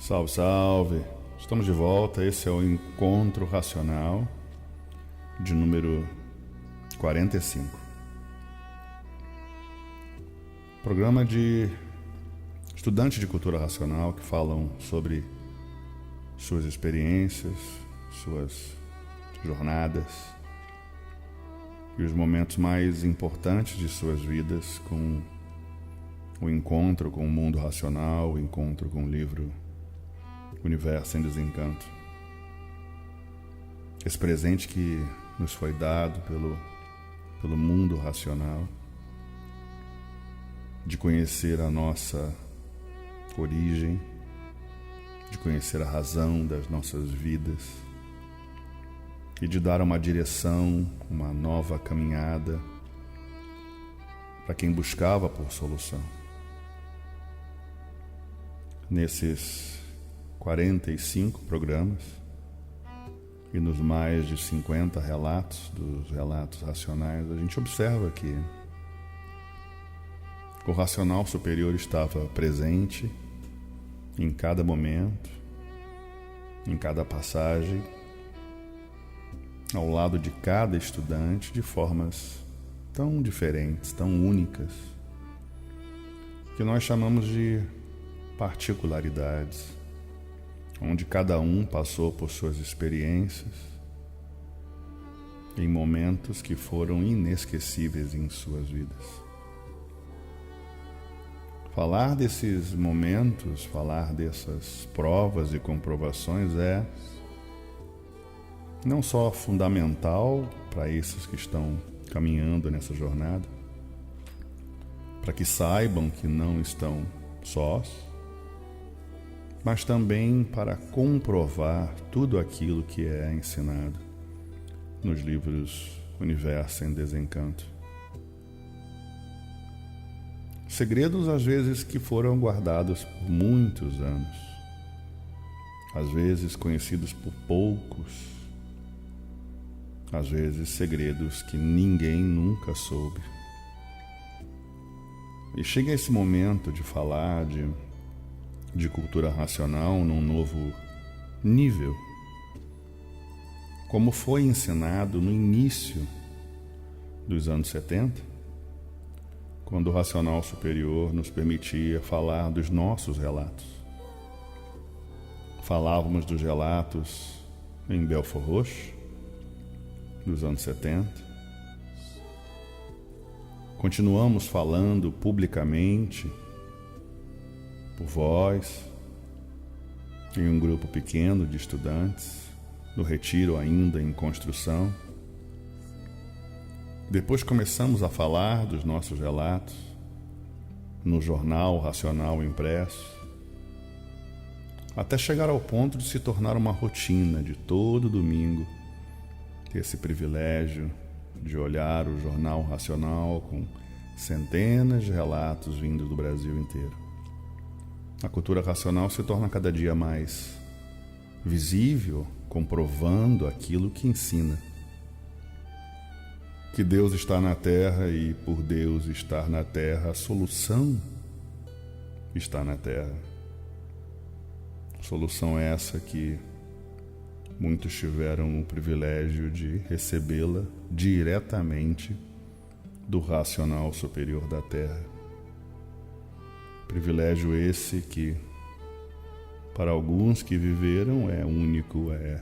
Salve, salve! Estamos de volta, esse é o Encontro Racional de número 45. Programa de estudantes de cultura racional que falam sobre suas experiências, suas jornadas e os momentos mais importantes de suas vidas com o encontro com o mundo racional, o encontro com o livro Universo em Desencanto. Esse presente que nos foi dado pelo mundo racional, de conhecer a nossa origem, de conhecer a razão das nossas vidas e de dar uma direção, uma nova caminhada para quem buscava por solução. Nesses 45 programas e nos mais de 50 relatos dos relatos racionais, a gente observa que o racional superior estava presente em cada momento, em cada passagem, ao lado de cada estudante de formas tão diferentes, tão únicas, que nós chamamos de particularidades, onde cada um passou por suas experiências em momentos que foram inesquecíveis em suas vidas. Falar desses momentos, falar dessas provas e comprovações é não só fundamental para esses que estão caminhando nessa jornada, para que saibam que não estão sós, mas também para comprovar tudo aquilo que é ensinado nos livros Universo em Desencanto. Segredos, às vezes, que foram guardados por muitos anos, às vezes conhecidos por poucos, às vezes segredos que ninguém nunca soube. E chega esse momento de falar de cultura racional num novo nível, como foi ensinado no início dos anos 70, quando o racional superior nos permitia falar dos nossos relatos. Falávamos dos relatos em Belfort Roxo, dos anos 70. Continuamos falando publicamente, por voz, em um grupo pequeno de estudantes, no retiro ainda em construção. Depois começamos a falar dos nossos relatos no jornal racional impresso, até chegar ao ponto de se tornar uma rotina de todo domingo ter esse privilégio de olhar o jornal racional com centenas de relatos vindos do Brasil inteiro. A cultura racional se torna cada dia mais visível, comprovando aquilo que ensina. Que Deus está na Terra e por Deus estar na Terra, a solução está na Terra. Solução essa que muitos tiveram o privilégio de recebê-la diretamente do racional superior da Terra. Privilégio esse que, para alguns que viveram, é único, é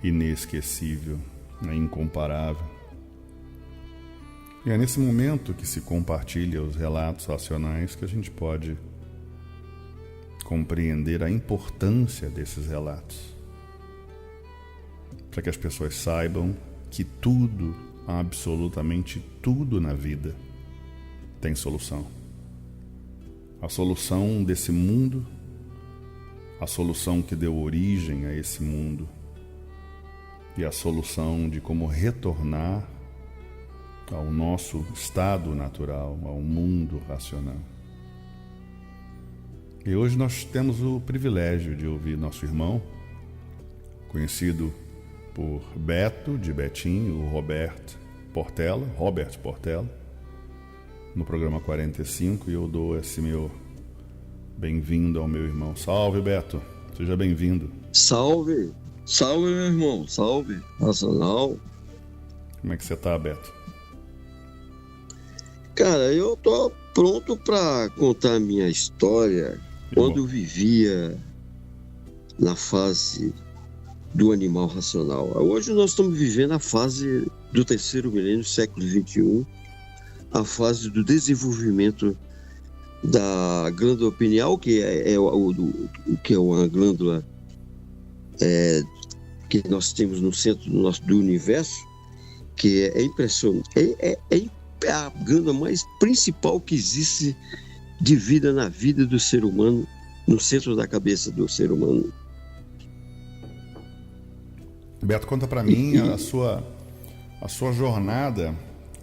inesquecível, é incomparável. E é nesse momento que se compartilha os relatos racionais que a gente pode compreender a importância desses relatos, para que as pessoas saibam que tudo, absolutamente tudo na vida tem solução. A solução desse mundo, a solução que deu origem a esse mundo e a solução de como retornar ao nosso estado natural, ao mundo racional. E hoje nós temos o privilégio de ouvir nosso irmão, conhecido por Beto, de Betinho, o Robert Portela, no programa 45, e eu dou esse meu Bem-vindo ao meu irmão. Salve, Beto. Seja bem-vindo. Salve, salve, meu irmão, salve, Nacional. Como é que você tá, Beto? Cara, eu tô pronto para contar a minha história quando eu vivia na fase do animal racional. Hoje nós estamos vivendo a fase do terceiro milênio, século XXI, a fase do desenvolvimento da glândula pineal, que é uma glândula que nós temos no centro do universo, que é impressionante. É a glândula mais principal que existe de vida na vida do ser humano, no centro da cabeça do ser humano. Beto, conta para mim a sua jornada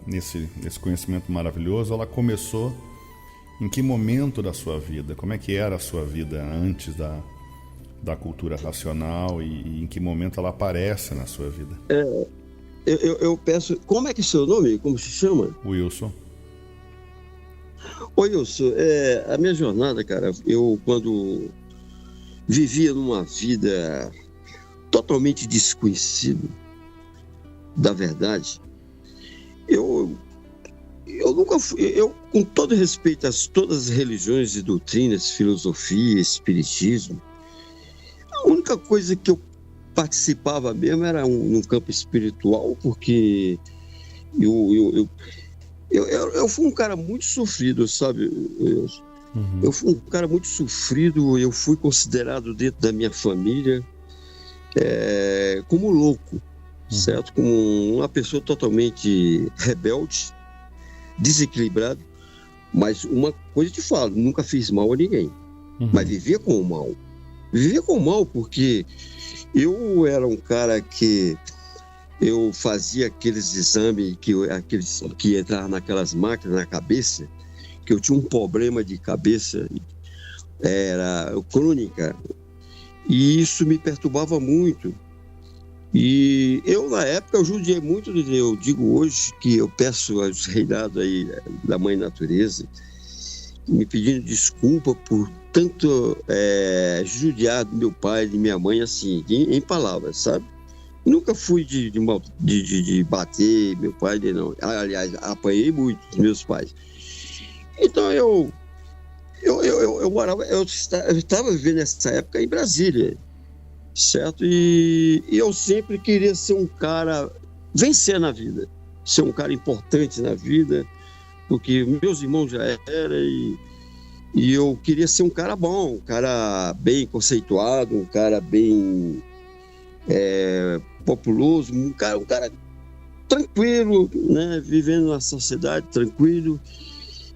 nesse conhecimento maravilhoso. Ela começou em que momento da sua vida? Como é que era a sua vida antes da cultura racional e em que momento ela aparece na sua vida? Eu peço... Como é que é seu nome? Como se chama? Wilson. Oi, Wilson. A minha jornada, cara, eu quando vivia numa vida totalmente desconhecido da verdade, eu nunca fui, com todo respeito a todas as religiões e doutrinas, filosofia, espiritismo, a única coisa que eu participava mesmo era num campo espiritual, porque eu fui um cara muito sofrido, sabe? Eu fui um cara muito sofrido, eu fui considerado dentro da minha família como louco, certo? Como uma pessoa totalmente rebelde, desequilibrado, mas uma coisa eu te falo, nunca fiz mal a ninguém, mas vivia com o mal. Vivia com o mal porque eu era um cara que eu fazia aqueles exames que entravam naquelas máquinas na cabeça, que eu tinha um problema de cabeça, era crônica, e isso me perturbava muito. E eu, na época, eu judiei muito, eu digo hoje que eu peço aos reinados aí da Mãe Natureza, me pedindo desculpa por tanto judiar do meu pai e de minha mãe, assim, em palavras, sabe? Nunca fui de bater meu pai, não. Aliás, apanhei muito dos meus pais. Então eu estava vivendo nessa época em Brasília, certo? E eu sempre queria ser um cara, vencer na vida, ser um cara importante na vida, porque meus irmãos já eram, e eu queria ser um cara bom, um cara bem conceituado, um cara bem populoso, um cara tranquilo, né? Vivendo na sociedade tranquilo.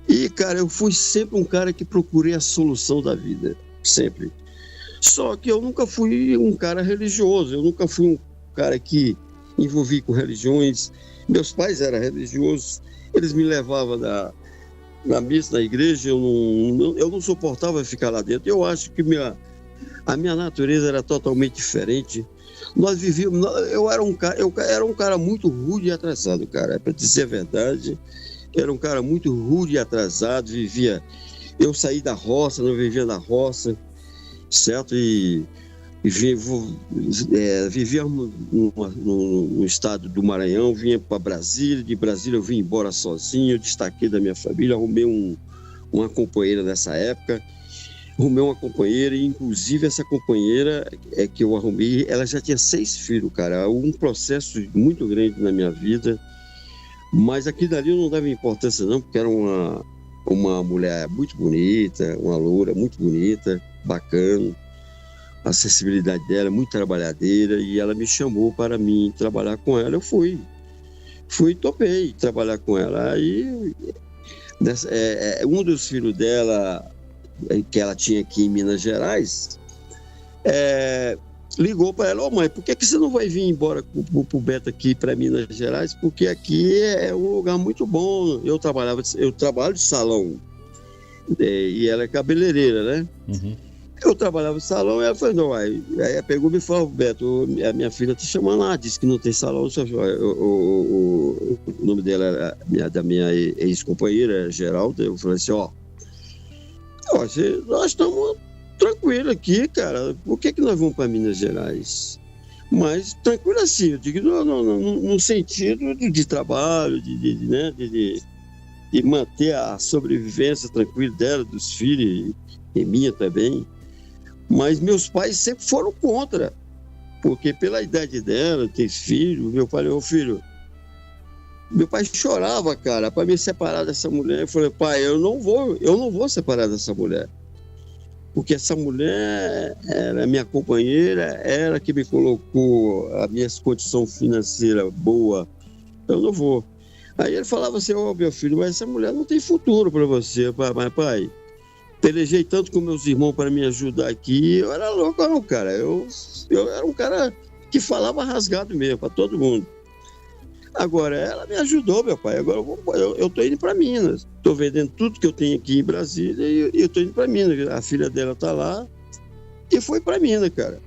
E, cara, eu fui sempre um cara que procurei a solução da vida, sempre. Só que eu nunca fui um cara religioso, eu nunca fui um cara que envolvi com religiões. Meus pais eram religiosos, eles me levavam na missa, na igreja, eu não suportava ficar lá dentro. Eu acho que a minha natureza era totalmente diferente. Nós vivíamos, eu era um cara muito rude e atrasado, cara, para dizer a verdade. Era um cara muito rude e atrasado, eu saí da roça, não vivia na roça, certo? E vivíamos no estado do Maranhão, vinha para Brasília, de Brasília eu vim embora sozinho, eu destaquei da minha família, arrumei uma companheira nessa época, e inclusive essa companheira que eu arrumei, ela já tinha 6 filhos, cara, um processo muito grande na minha vida, mas aqui dali eu não dava importância não, porque era uma mulher muito bonita, uma loura muito bonita, bacana, a acessibilidade dela, muito trabalhadeira, e ela me chamou para mim trabalhar com ela. Eu fui topei trabalhar com ela. Aí um dos filhos dela, que ela tinha aqui em Minas Gerais, ligou para ela: mãe, por que você não vai vir embora pro Beto aqui para Minas Gerais? Porque aqui é um lugar muito bom. Eu trabalho de salão, e ela é cabeleireira, né? Eu trabalhava no salão, e ela falou: não, aí ela pegou e me falou: Beto, a minha filha te chamando lá, disse que não tem salão. O nome dela era da minha ex-companheira, Geralda. Eu falei assim: Nós estamos tranquilos aqui, cara. Por que nós vamos para Minas Gerais? Mas tranquilo assim, eu digo no sentido de trabalho, de manter a sobrevivência tranquila dela, dos filhos e minha também. Mas meus pais sempre foram contra, porque pela idade dela, ter filho, meu pai falou, filho, meu pai chorava, cara, para me separar dessa mulher. Eu falei, pai, eu não vou separar dessa mulher. Porque essa mulher era minha companheira, ela que me colocou a minha condição financeira boa, eu não vou. Aí ele falava assim, meu filho, mas essa mulher não tem futuro para você, mas pai, pelejei tanto com meus irmãos para me ajudar aqui, eu era louco não, cara, eu era um cara que falava rasgado mesmo, para todo mundo. Agora, ela me ajudou, meu pai. Agora eu tô indo para Minas. Tô vendendo tudo que eu tenho aqui em Brasília e eu tô indo para Minas. A filha dela tá lá e foi para Minas, cara.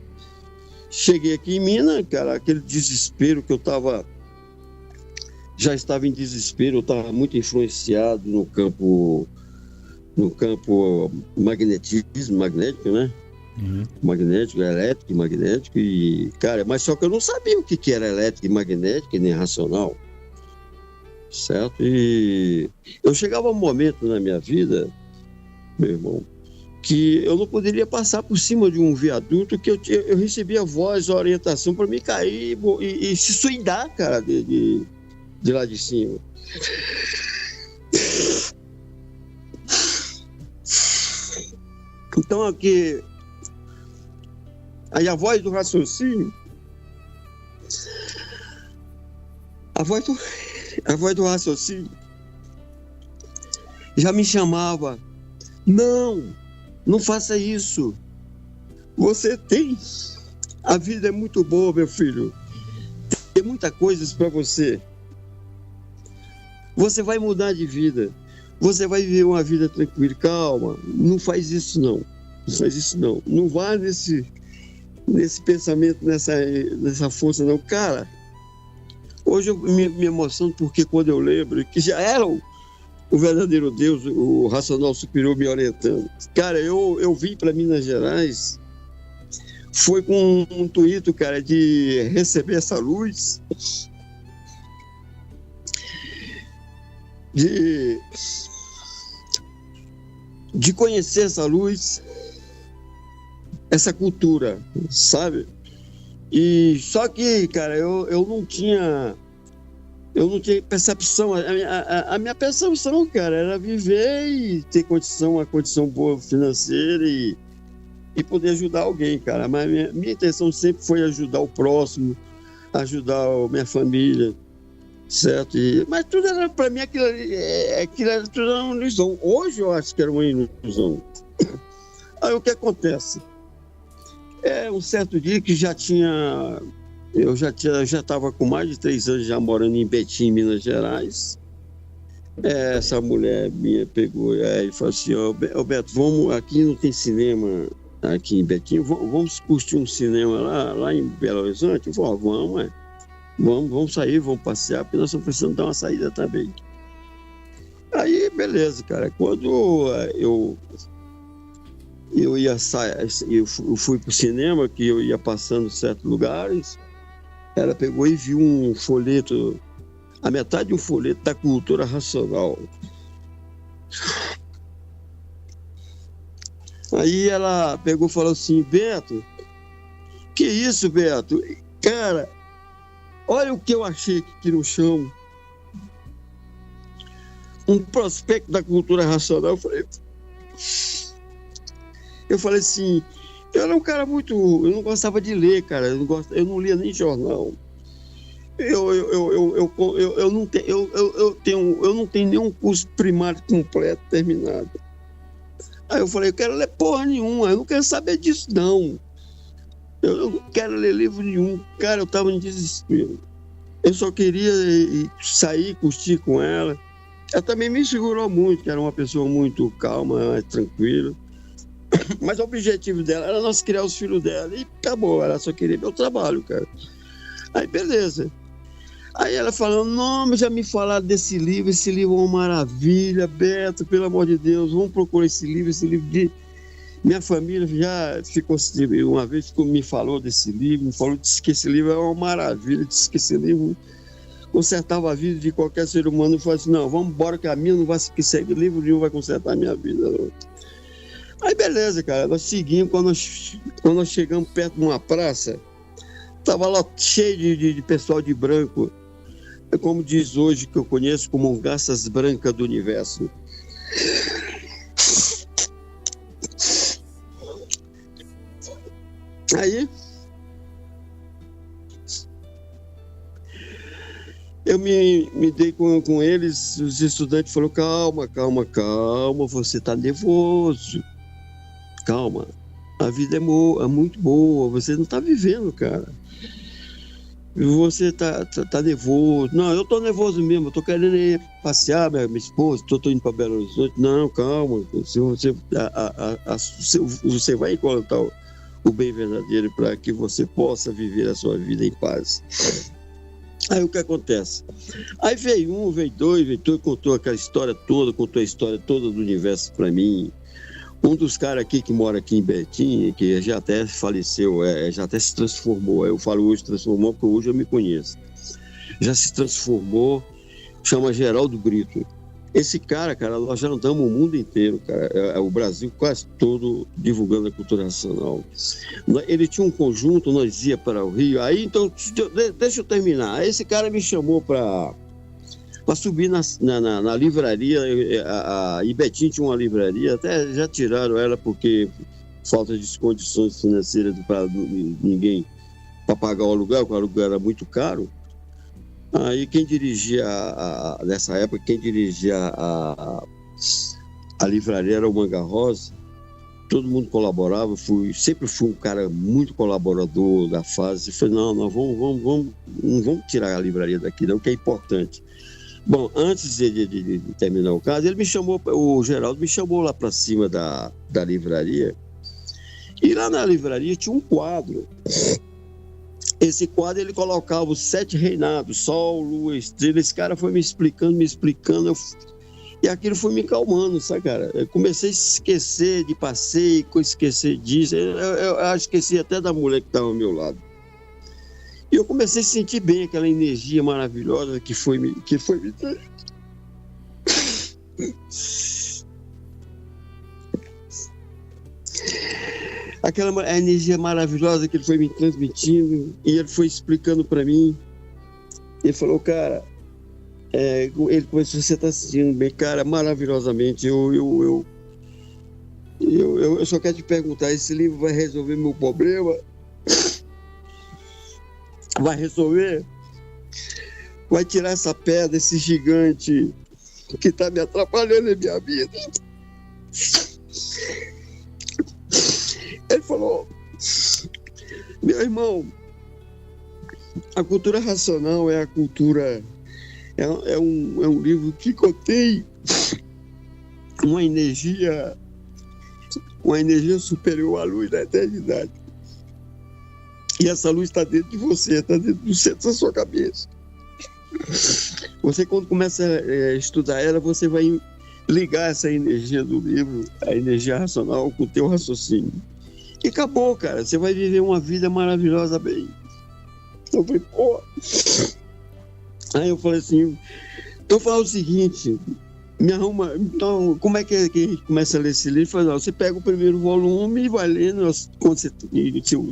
Cheguei aqui em Minas, cara, aquele desespero que eu tava... Já estava em desespero, eu estava muito influenciado no campo magnético, né? Uhum. Magnético, elétrico e magnético e, cara, mas só que eu não sabia o que era elétrico e magnético e nem racional, certo? E eu chegava um momento na minha vida, meu irmão, que eu não poderia passar por cima de um viaduto que eu recebia voz, orientação para me cair e se suidar, cara, de lá de cima. Então aqui aí a voz do raciocínio, a voz do raciocínio já me chamava, não faça isso, a vida é muito boa, meu filho, tem muitas coisas para você vai mudar de vida, você vai viver uma vida tranquila, calma, não faz isso não, não vá nesse pensamento, nessa força não, cara. Hoje eu me emociono porque quando eu lembro que já era o verdadeiro Deus, o racional superior me orientando. Cara, eu vim para Minas Gerais, foi com um intuito, cara, de receber essa luz, de conhecer essa luz, essa cultura, sabe? E só que, cara, eu não tinha percepção. A minha percepção, cara, era viver e ter uma condição boa financeira e poder ajudar alguém, cara. Mas minha intenção sempre foi ajudar o próximo, ajudar a minha família, certo? Mas tudo era, para mim, aquilo era tudo uma ilusão. Hoje eu acho que era uma ilusão. Aí o que acontece? Um certo dia que eu já estava com mais de 3 anos já morando em Betim, Minas Gerais. Essa mulher minha pegou e falou assim, ô Beto, vamos, aqui não tem cinema aqui em Betim, vamos curtir um cinema lá em Belo Horizonte? Eu falei, vamos sair, vamos passear, porque nós estamos precisando dar uma saída também. Aí, beleza, cara, quando eu ia sair, eu fui pro cinema, que eu ia passando em certos lugares, ela pegou e viu um folheto, a metade de um folheto da cultura racional. Aí ela pegou e falou assim, Beto, que isso, Beto? Cara, olha o que eu achei aqui no chão. Um prospecto da cultura racional. Eu falei assim, eu era um cara eu não gostava de ler, cara, eu não lia nem jornal. Eu não tenho nenhum curso primário completo terminado. Aí eu falei, eu quero ler porra nenhuma, eu não quero saber disso não. Eu não quero ler livro nenhum. Cara, eu tava em desespero. Eu só queria sair, curtir com ela. Ela também me segurou muito, que era uma pessoa muito calma, tranquila. Mas o objetivo dela era nós criar os filhos dela e acabou, ela só queria meu trabalho, cara. Aí beleza. Aí ela falando, não, mas já me falaram desse livro, esse livro é uma maravilha, Beto, pelo amor de Deus, vamos procurar esse livro de... Minha família já ficou, uma vez me falou desse livro, me falou, disse que esse livro é uma maravilha, disse que esse livro consertava a vida de qualquer ser humano. Eu falei assim, não, vamos embora que a minha não vai seguir, livro nenhum vai consertar a minha vida. Não. Aí beleza, cara, nós seguimos, quando nós chegamos perto de uma praça, tava lá cheio de pessoal de branco, como diz hoje, que eu conheço como garças brancas do universo. Aí eu me dei com eles, os estudantes falaram, calma, você está nervoso, calma, a vida é muito boa, você não está vivendo, cara, você tá nervoso. Não, eu tô nervoso mesmo, eu tô querendo ir passear, minha esposa, tô indo para Belo Horizonte. Não, calma, você vai encontrar o bem verdadeiro para que você possa viver a sua vida em paz. Aí o que acontece? Aí veio um, veio dois, contou aquela história toda, contou a história toda do universo para mim. Um dos caras aqui que mora aqui em Betim, que já até faleceu, já até se transformou, eu falo hoje transformou porque hoje eu me conheço, já se transformou, chama Geraldo Brito. Esse cara, nós já andamos o mundo inteiro, cara, o Brasil quase todo divulgando a cultura nacional. Ele tinha um conjunto, nós ia para o Rio, aí então, deixa eu terminar, aí esse cara me chamou para subir na livraria, a Betim tinha uma livraria, até já tiraram ela porque falta de condições financeiras para ninguém para pagar o aluguel, porque o aluguel era muito caro. Aí quem dirigia, nessa época, a livraria era o Manga Rosa, todo mundo colaborava, sempre fui um cara muito colaborador da fase. Falei, não vamos tirar a livraria daqui, não, que é importante. Bom, antes de terminar o caso, o Geraldo me chamou lá para cima da livraria, e lá na livraria tinha um quadro. Esse quadro ele colocava os 7 reinados, Sol, Lua, Estrela. Esse cara foi me explicando, e aquilo foi me calmando, sabe, cara? Eu comecei a esquecer de passeio, esquecer disso, eu esqueci até da mulher que estava ao meu lado. E eu comecei a sentir bem aquela energia maravilhosa que foi me aquela energia maravilhosa que ele foi me transmitindo, e ele foi explicando para mim. Ele falou, cara, ele começou, você está sentindo bem, cara, maravilhosamente. Eu só quero te perguntar, esse livro vai resolver meu problema? Vai resolver? Vai tirar essa pedra, esse gigante que está me atrapalhando na minha vida? Ele falou, meu irmão, a cultura racional é a cultura, é um livro que contém uma energia superior à luz da eternidade. E essa luz está dentro de você, está dentro do centro da sua cabeça. Você, quando começa a estudar ela, você vai ligar essa energia do livro, a energia racional, com o teu raciocínio. E acabou, cara. Você vai viver uma vida maravilhosa bem. Eu falei, pô. Aí eu falei assim, então fala o seguinte, me arruma, então, como é que a gente começa a ler esse livro? Eu falei, não, você pega o primeiro volume e vai lendo, quando você,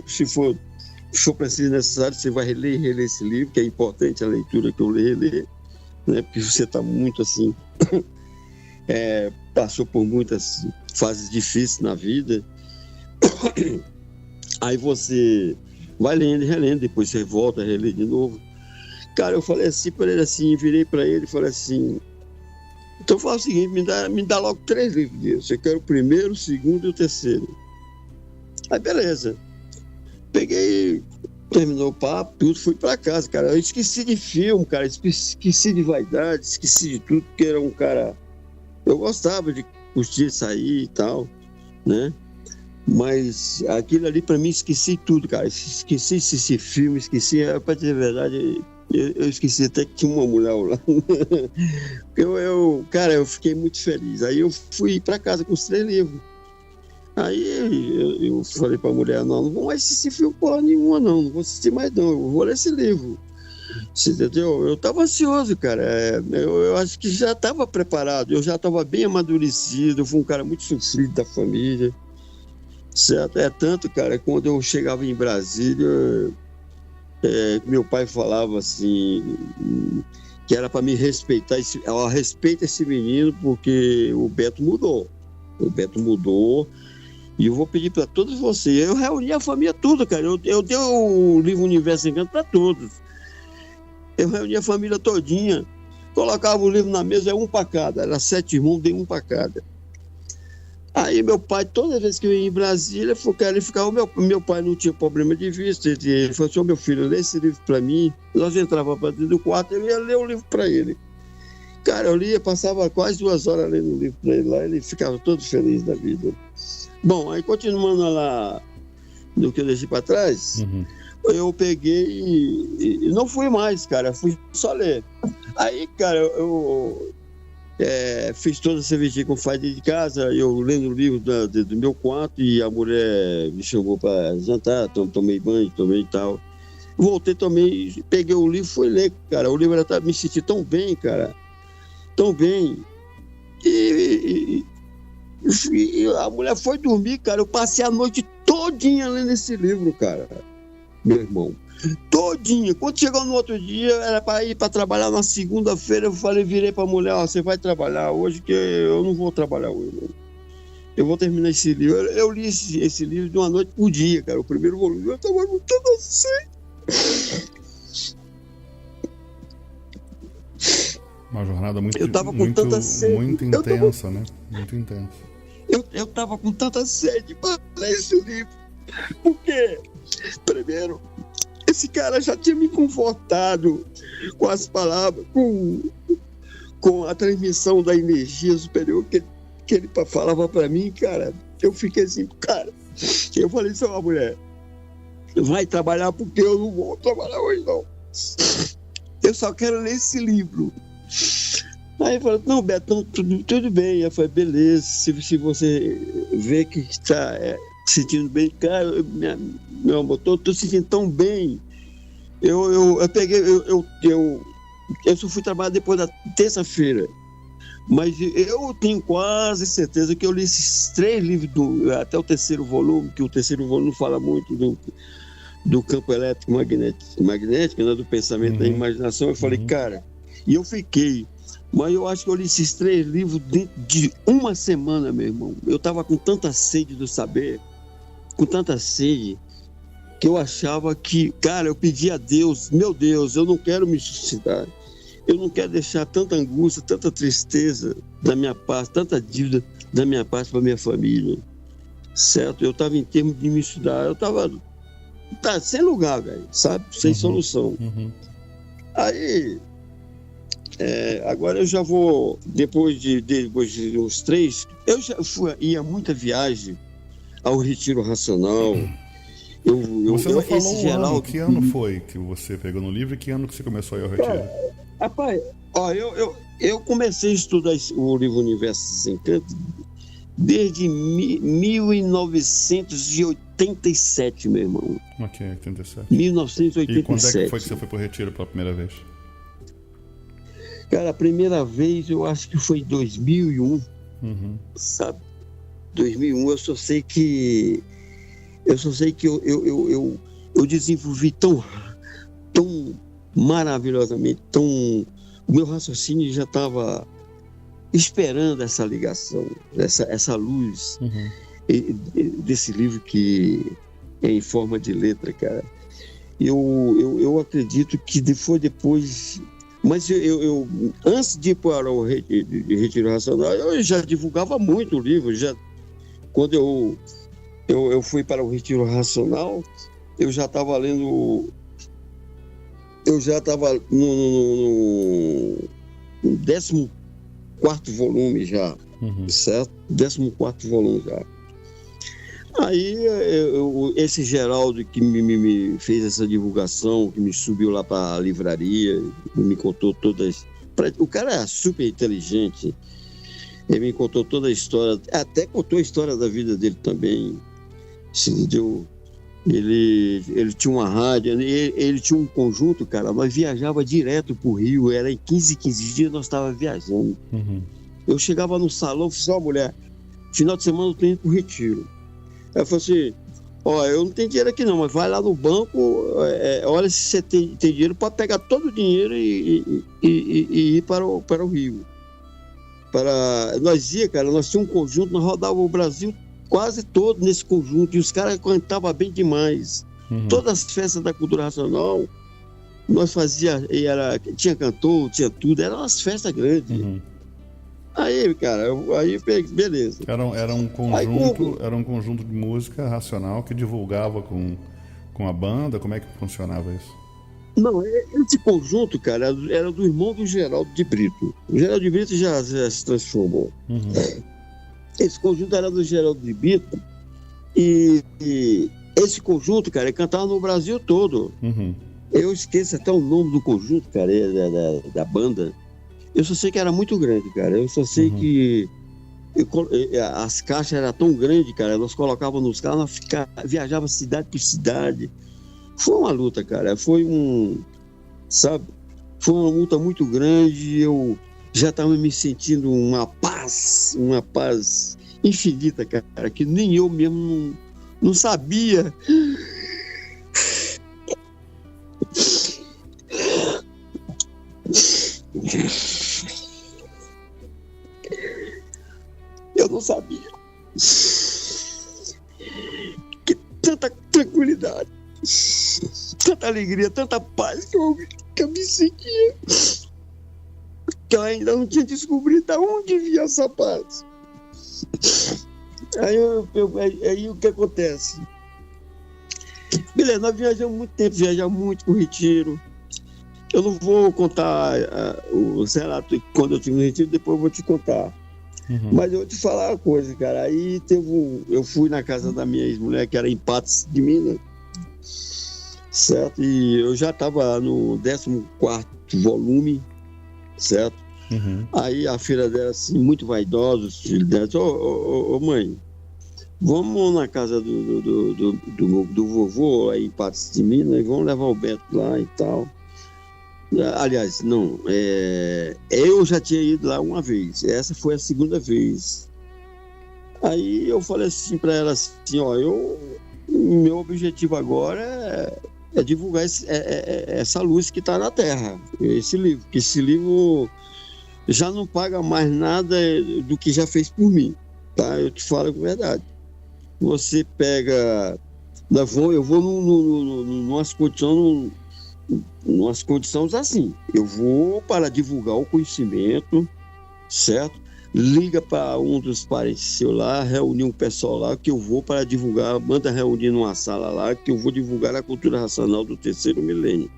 se for preciso necessário, você vai reler e reler esse livro, que é importante a leitura que eu reler, né? Porque você está muito assim, passou por muitas fases difíceis na vida. Aí você vai lendo e relendo, depois você volta a reler de novo. Cara, eu falei assim para ele, assim, virei para ele e falei assim, então fala o seguinte, me dá logo 3 livros desses, eu quero o primeiro, o segundo e o terceiro. Aí beleza, peguei, terminou o papo, tudo, fui para casa, cara. Eu esqueci de filme, cara, esqueci de vaidade, esqueci de tudo, porque era um cara, eu gostava de curtir, sair e tal, né? Mas aquilo ali, para mim, esqueci tudo, cara. Esqueci esse filme, esqueci, para dizer a verdade, Eu esqueci até que tinha uma mulher lá. Cara, eu fiquei muito feliz. Aí eu fui para casa com os 3 livros. Aí eu falei para a mulher, não vou mais assistir filme porra nenhuma, não vou assistir mais não, eu vou ler esse livro. Você entendeu? Eu estava ansioso, cara. Eu acho que já estava preparado, eu já estava bem amadurecido, eu fui um cara muito sofrido da família. Certo? É tanto, cara, quando eu chegava em Brasília, meu pai falava assim, que era para me respeitar, respeita esse menino, porque o Beto mudou. E eu vou pedir para todos vocês, eu reuni a família toda, cara, eu dei o livro Universo Encanto para todos. Eu reuni a família todinha, colocava o livro na mesa, um para cada, era 7 irmãos, dei um para cada. Aí meu pai, toda vez que eu ia em Brasília, ele ficava, meu pai não tinha problema de vista, ele falou assim, meu filho, lê esse livro para mim. Nós entrávamos para dentro do quarto, eu ia ler o livro para ele. Cara, eu lia, passava quase 2 horas lendo o livro para ele lá, ele ficava todo feliz da vida. Bom, aí continuando lá do que eu deixei para trás, eu peguei e não fui mais, cara, fui só ler. Aí, cara, eu fiz toda a cervejinha com faz de casa, eu lendo o livro do meu quarto e a mulher me chamou para jantar, tomei banho, tomei e tal. Voltei, tomei, peguei o livro, fui ler, cara. O livro me senti tão bem, cara, tão bem. E a mulher foi dormir, cara. Eu passei a noite todinha lendo esse livro, cara, meu irmão. Todinha. Quando chegou no outro dia, era para ir para trabalhar na segunda-feira. Eu virei para a mulher: você vai trabalhar hoje, que eu não vou trabalhar hoje, não. Eu vou terminar esse livro. Eu li esse livro de uma noite por dia, cara. O primeiro volume, eu estava com tanta sede. Uma jornada muito, eu tava com tanta sede. Muito intensa, né? Muito intensa. Eu estava com tanta sede para ler esse livro. Por quê? Primeiro, esse cara já tinha me confortado com as palavras, com a transmissão da energia superior que ele falava para mim, cara. Eu fiquei assim, cara. Eu falei assim, ó, mulher, vai trabalhar porque eu não vou trabalhar hoje, não. Eu só quero ler esse livro. Aí ele falou, não, Beto, tudo bem. Eu falei, beleza, se você vê que está sentindo bem, cara, meu amor, tô sentindo tão bem. Eu peguei, eu só fui trabalhar depois da terça-feira, mas eu tenho quase certeza que eu li esses 3 livros, até o 3º volume, que o 3º volume fala muito do campo elétrico magnético, né, do pensamento, da imaginação. Eu falei, cara, e eu fiquei. Mas eu acho que eu li esses 3 livros dentro de uma semana, meu irmão. Eu estava com tanta sede do saber, com tanta sede, que eu achava que, cara, eu pedi a Deus, meu Deus, eu não quero me suicidar. Eu não quero deixar tanta angústia, tanta tristeza da minha parte, tanta dívida da minha parte para minha família. Certo? Eu estava em termos de me estudar, eu estava sem lugar, velho, sabe? Sem solução. Aí... agora eu já vou, depois de uns 3, eu já ia muita viagem ao Retiro Racional. Você não falou o ano, que ano foi que você pegou no livro e que ano que você começou a ir ao Retiro? Rapaz, ó, eu comecei a estudar o livro Universo Encanto desde 1987, meu irmão. Ok, 87. 1987. E quando é que foi que você foi pro Retiro pela primeira vez? Cara, a primeira vez eu acho que foi em 2001, sabe? 2001, eu só sei que eu desenvolvi tão maravilhosamente, o meu raciocínio já estava esperando essa ligação, essa luz desse livro que é em forma de letra, cara. Eu acredito que depois mas eu antes de ir para o Retiro Racional, eu já divulgava muito o livro. Quando eu fui para o Retiro Racional, eu já estava lendo. Eu já estava no 14º volume já, certo? 14º volume já. Aí esse Geraldo que me fez essa divulgação, que me subiu lá para a livraria, me contou todas. O cara é super inteligente. Ele me contou toda a história, até contou a história da vida dele também. Ele tinha uma rádio, ele tinha um conjunto, cara, nós viajava direto pro Rio, era em 15 dias nós estávamos viajando. Uhum. Eu chegava no salão, falei assim, ó, mulher, final de semana eu tô indo pro Retiro. Ela falou assim, ó, eu não tenho dinheiro aqui não, mas vai lá no banco, olha se você tem dinheiro para pegar todo o dinheiro e ir para o Rio. Nós tínhamos um conjunto, nós rodávamos o Brasil quase todo nesse conjunto, e os caras cantavam bem demais. Uhum. Todas as festas da cultura nacional, nós fazíamos, tinha cantor, tinha tudo, eram umas festas grandes. Uhum. Aí, cara, beleza. Era um conjunto de música racional que divulgava com a banda. Como é que funcionava isso? Não, esse conjunto, cara, era do irmão do Geraldo de Brito. O Geraldo de Brito já se transformou. Uhum. Esse conjunto era do Geraldo de Brito e esse conjunto, cara, cantava no Brasil todo. Uhum. Eu esqueço até o nome do conjunto, cara, da banda. Eu só sei que era muito grande, cara. Eu só sei que as caixas eram tão grandes, cara. Nós colocávamos nos carros, nós viajava cidade por cidade. Foi uma luta, cara. Foi uma luta muito grande. Eu já estava me sentindo uma paz infinita, cara, que nem eu mesmo não sabia. Eu não sabia que tanta tranquilidade, tanta alegria, tanta paz que eu me sentia, que eu ainda não tinha descobrido de onde vinha essa paz. Aí o que acontece? Beleza, nós viajamos muito tempo, viajamos muito com o Retiro. Eu não vou contar os relatos quando eu estive no Retiro, depois eu vou te contar. Uhum. Mas eu vou te falar uma coisa, cara. Aí eu fui na casa da minha ex-mulher, que era em Patos de Minas, certo? E eu já estava no 14º volume, certo? Uhum. Aí a filha dela, assim, muito vaidosa, os filhos dela, disse, ô mãe, vamos na casa do vovô aí em Patos de Minas e vamos levar o Beto lá e tal. Aliás, não, eu já tinha ido lá uma vez, essa foi a segunda vez. Aí eu falei assim para ela assim, ó, meu objetivo agora é divulgar essa luz que está na Terra, esse livro, que esse livro já não paga mais nada do que já fez por mim, tá? Eu te falo a verdade. Você pega, eu vou numas condições assim, eu vou para divulgar o conhecimento, certo? Liga para um dos parentes seu lá, reunir um pessoal lá, que eu vou para divulgar, manda reunir numa sala lá, que eu vou divulgar a cultura racional do 3º milênio.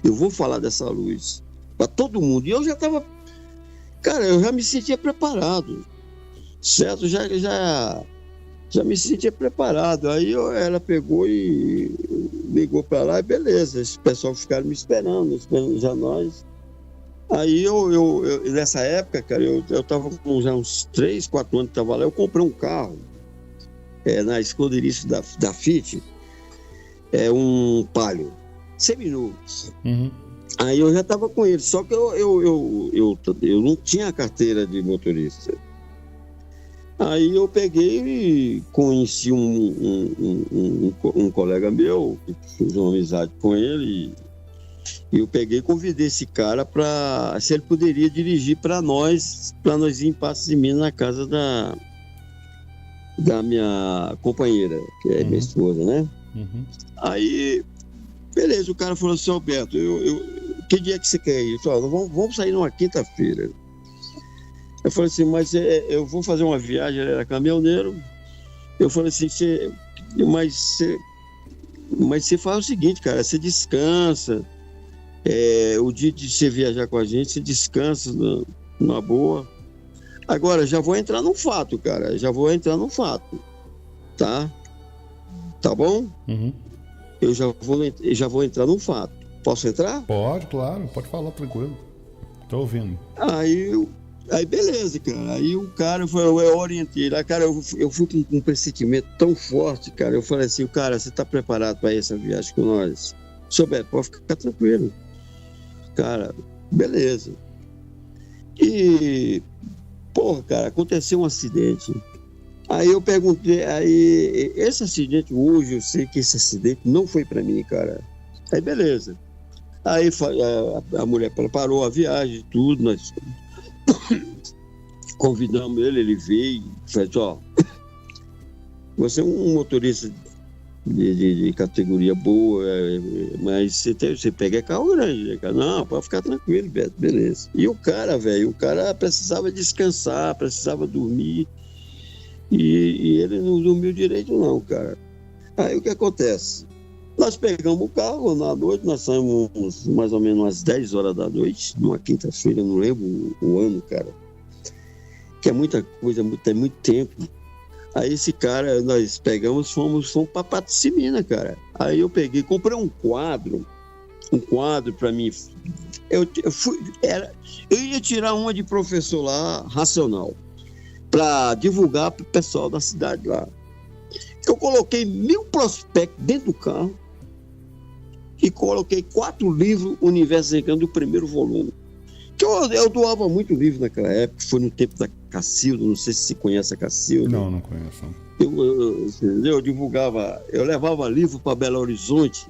Eu vou falar dessa luz para todo mundo. E eu já estava, cara, eu já me sentia preparado, certo? Já me sentia preparado. Aí ela pegou e ligou para lá e beleza, esse pessoal ficaram me esperando já nós. Aí eu nessa época, cara, eu tava com já uns 3, 4 anos que tava lá, eu comprei um carro na esconderice da Fiat, um Palio, seminovo. Uhum. Aí eu já tava com ele, só que eu não tinha carteira de motorista. Aí eu peguei e conheci um colega meu, fiz uma amizade com ele, e eu peguei e convidei esse cara para se ele poderia dirigir para nós ir em Patos de Minas, na casa da minha companheira, que é minha esposa, né? Uhum. Aí, beleza, o cara falou assim, Alberto, que dia que você quer ir? Eu falei, vamos sair numa quinta-feira. Eu falei assim, mas eu vou fazer uma viagem, ele era caminhoneiro. Eu falei assim, mas você faz o seguinte, cara, você descansa. O dia de você viajar com a gente, você descansa numa boa. Agora, já vou entrar num fato, cara, tá? Tá bom? Uhum. Eu já vou entrar num fato. Posso entrar? Pode, claro, pode falar tranquilo. Tô ouvindo. Aí beleza, cara. Aí o cara, eu orientei lá, cara, eu fui com um pressentimento tão forte, cara. Eu falei assim, cara, você tá preparado para essa viagem com nós? Souber, pode ficar tranquilo. Cara, beleza. E, porra, cara, aconteceu um acidente. Aí eu perguntei, esse acidente hoje, eu sei que esse acidente não foi para mim, cara. Aí beleza. Aí a mulher preparou a viagem, tudo, nós convidamos ele veio, fez, ó, você é um motorista de categoria boa, mas você pega carro grande, né, cara? Não, pode ficar tranquilo, Beto, beleza. E o cara precisava descansar, precisava dormir, e ele não dormiu direito não, cara. Aí o que acontece? Nós pegamos o carro na noite, nós saímos mais ou menos às 10 horas da noite, numa quinta-feira, não lembro o ano, cara. Que é muita coisa, tem muito tempo. Aí esse cara, nós pegamos, fomos para Patacimina, cara. Aí eu comprei um quadro para mim. Eu ia tirar uma de professor lá, racional, para divulgar para o pessoal da cidade lá. Eu coloquei 1000 prospectos dentro do carro e coloquei 4 livros Universo Zencano do primeiro volume. Que eu doava muito livro naquela época, foi no tempo da Cacilda, não sei se você conhece a Cacilda. Não conheço. Eu divulgava, eu levava livro para Belo Horizonte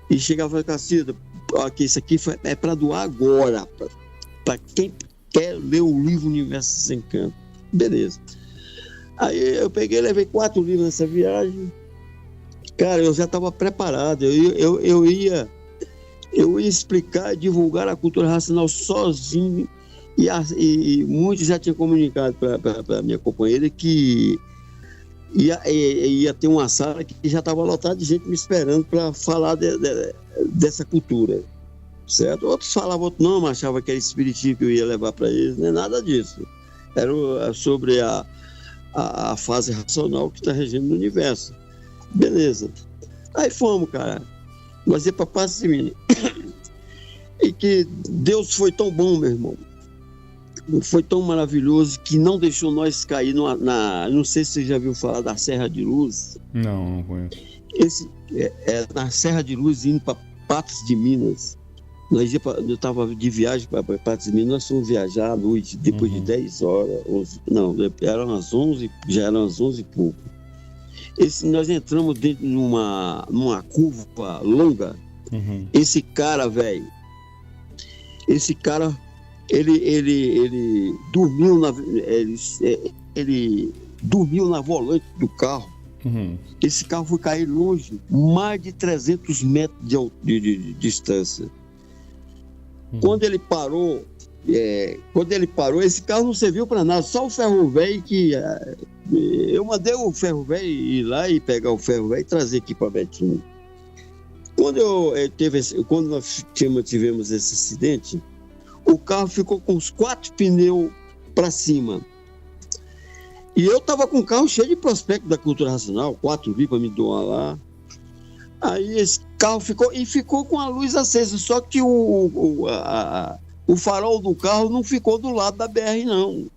e chegava a Cacilda, aqui, isso aqui é para doar agora, para quem quer ler o livro Universo Zencano. Beleza. Aí eu peguei e levei 4 livros nessa viagem. Cara, eu já estava preparado. Eu ia explicar e divulgar a cultura racional sozinho. E muitos já tinham comunicado para a minha companheira que ia ter uma sala que já estava lotada de gente me esperando para falar dessa cultura. Certo? Outros falavam, outros não, mas achavam que era espiritismo que eu ia levar para eles. Não é nada disso. Era sobre a fase racional que está regendo no universo. Beleza. Aí fomos, cara. Nós ia para Patacimina. E que Deus foi tão bom, meu irmão. Foi tão maravilhoso que não deixou nós cair não sei se você já viu falar da Serra de Luz. Não conheço. Na Serra de Luz, indo para Patos de Minas. Eu estava de viagem para Patos de Minas, nós fomos viajar à noite, depois de 10 horas, 11, não, eram as 11, já eram as 11 e pouco. Nós entramos dentro numa curva longa. Esse cara, velho, ele dormiu na volante do carro. Esse carro foi cair longe, mais de 300 metros de distância. Quando ele parou, esse carro não serviu para nada, só o ferro velho que... eu mandei o ferro velho ir lá e pegar o ferro velho e trazer aqui para Betinho. Quando nós tivemos esse acidente, o carro ficou com os 4 pneus para cima. E eu estava com o carro cheio de prospecto da cultura racional, 4 livros para me doar lá. Aí esse carro ficou com a luz acesa, só que o farol do carro não ficou do lado da BR, não.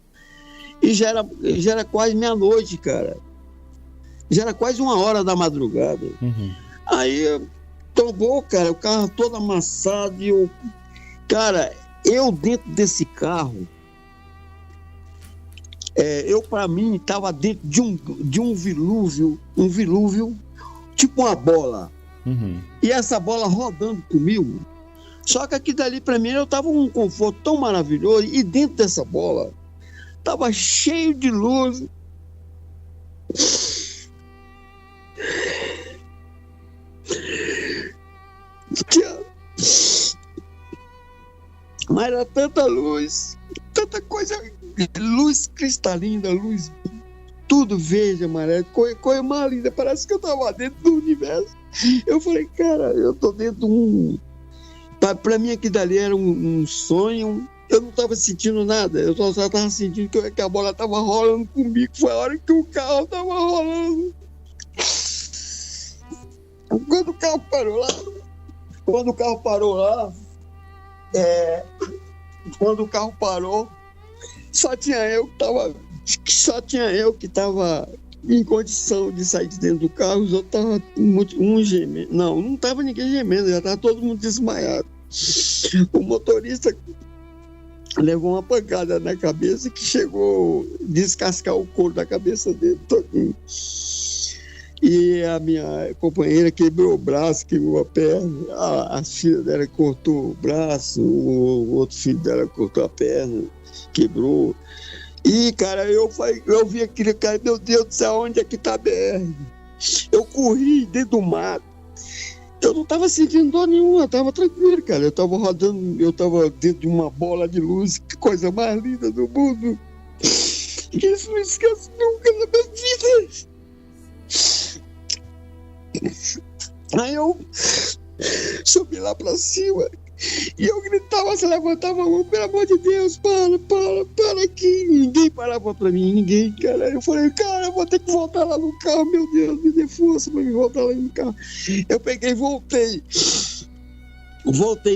E já era quase meia-noite, cara. Já era quase 1h da madrugada. Aí tombou, cara, o carro todo amassado. Cara, eu dentro desse carro, para mim, estava dentro de um vilúvio, tipo uma bola. E essa bola rodando comigo. Só que aqui dali, para mim, eu estava num conforto tão maravilhoso. E dentro dessa bola, estava cheio de luz. Mas era tanta luz, tanta coisa, luz cristalina, luz, tudo verde, amarelo, coisa mais linda, parece que eu estava dentro do universo. Eu falei, cara, eu tô dentro de um... Para mim aqui dali era um sonho, eu não estava sentindo nada, eu só estava sentindo que a bola estava rolando comigo, foi a hora que o carro estava rolando. carro parou lá, só tinha eu que estava em condição de sair de dentro do carro, os outros estavam um gemendo. Não estava ninguém gemendo, já estava todo mundo desmaiado. O motorista levou uma pancada na cabeça que chegou a descascar o couro da cabeça dele todinho. E a minha companheira quebrou o braço, quebrou a perna, a filha dela cortou o braço, o outro filho dela cortou a perna, quebrou. E, cara, eu vi aquele cara, meu Deus do céu, onde é que tá a BR? Eu corri dentro do mato. Eu não estava sentindo dor nenhuma, eu estava tranquilo, cara. Eu estava rodando, eu estava dentro de uma bola de luz, que coisa mais linda do mundo. Que isso não esqueço nunca na minha vida. Aí eu subi lá pra cima e eu gritava, se levantava a mão, pelo amor de Deus, para aqui. Ninguém parava pra mim, ninguém, cara. Eu falei, cara, eu vou ter que voltar lá no carro, meu Deus, me dê força pra me voltar lá no carro. Eu peguei e voltei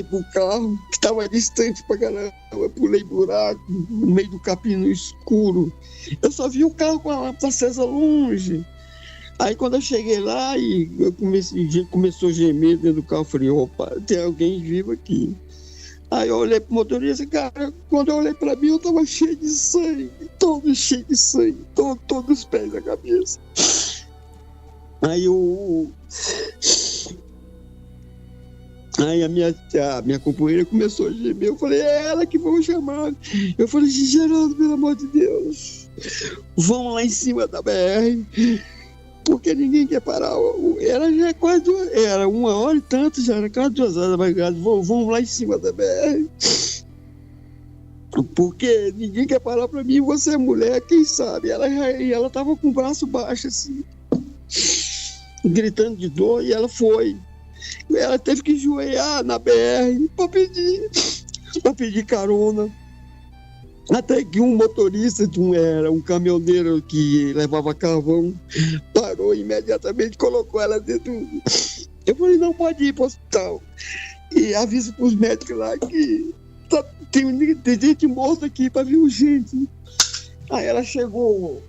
pro carro, que estava distante pra caramba. Eu pulei buraco, no meio do capim no escuro. Eu só vi o carro com a lâmpada acesa longe. Aí quando eu cheguei lá e começou a gemer dentro do carro, eu falei, opa, tem alguém vivo aqui. Aí eu olhei pro motorista, cara, quando eu olhei pra mim, eu tava cheio de sangue, todo cheio de sangue, todos os pés da cabeça. Aí a minha companheira começou a gemer, eu falei, é ela que vão chamar. Eu falei, Geraldo, pelo amor de Deus, vamos lá em cima da BR. Porque ninguém quer parar. Era já quase era 1h e tanto, já era quase 2 horas da madrugada. Vamos lá em cima da BR. Porque ninguém quer parar pra mim. Você é mulher, quem sabe? Ela tava com o braço baixo, assim, gritando de dor, e ela foi. Ela teve que joelhar na BR pra pedir carona. Até que um motorista, era um caminhoneiro que levava carvão, parou imediatamente, colocou ela dentro. Eu falei, não pode ir para o hospital. E avisa para os médicos lá que tem gente morta aqui para vir urgente. Aí ela chegou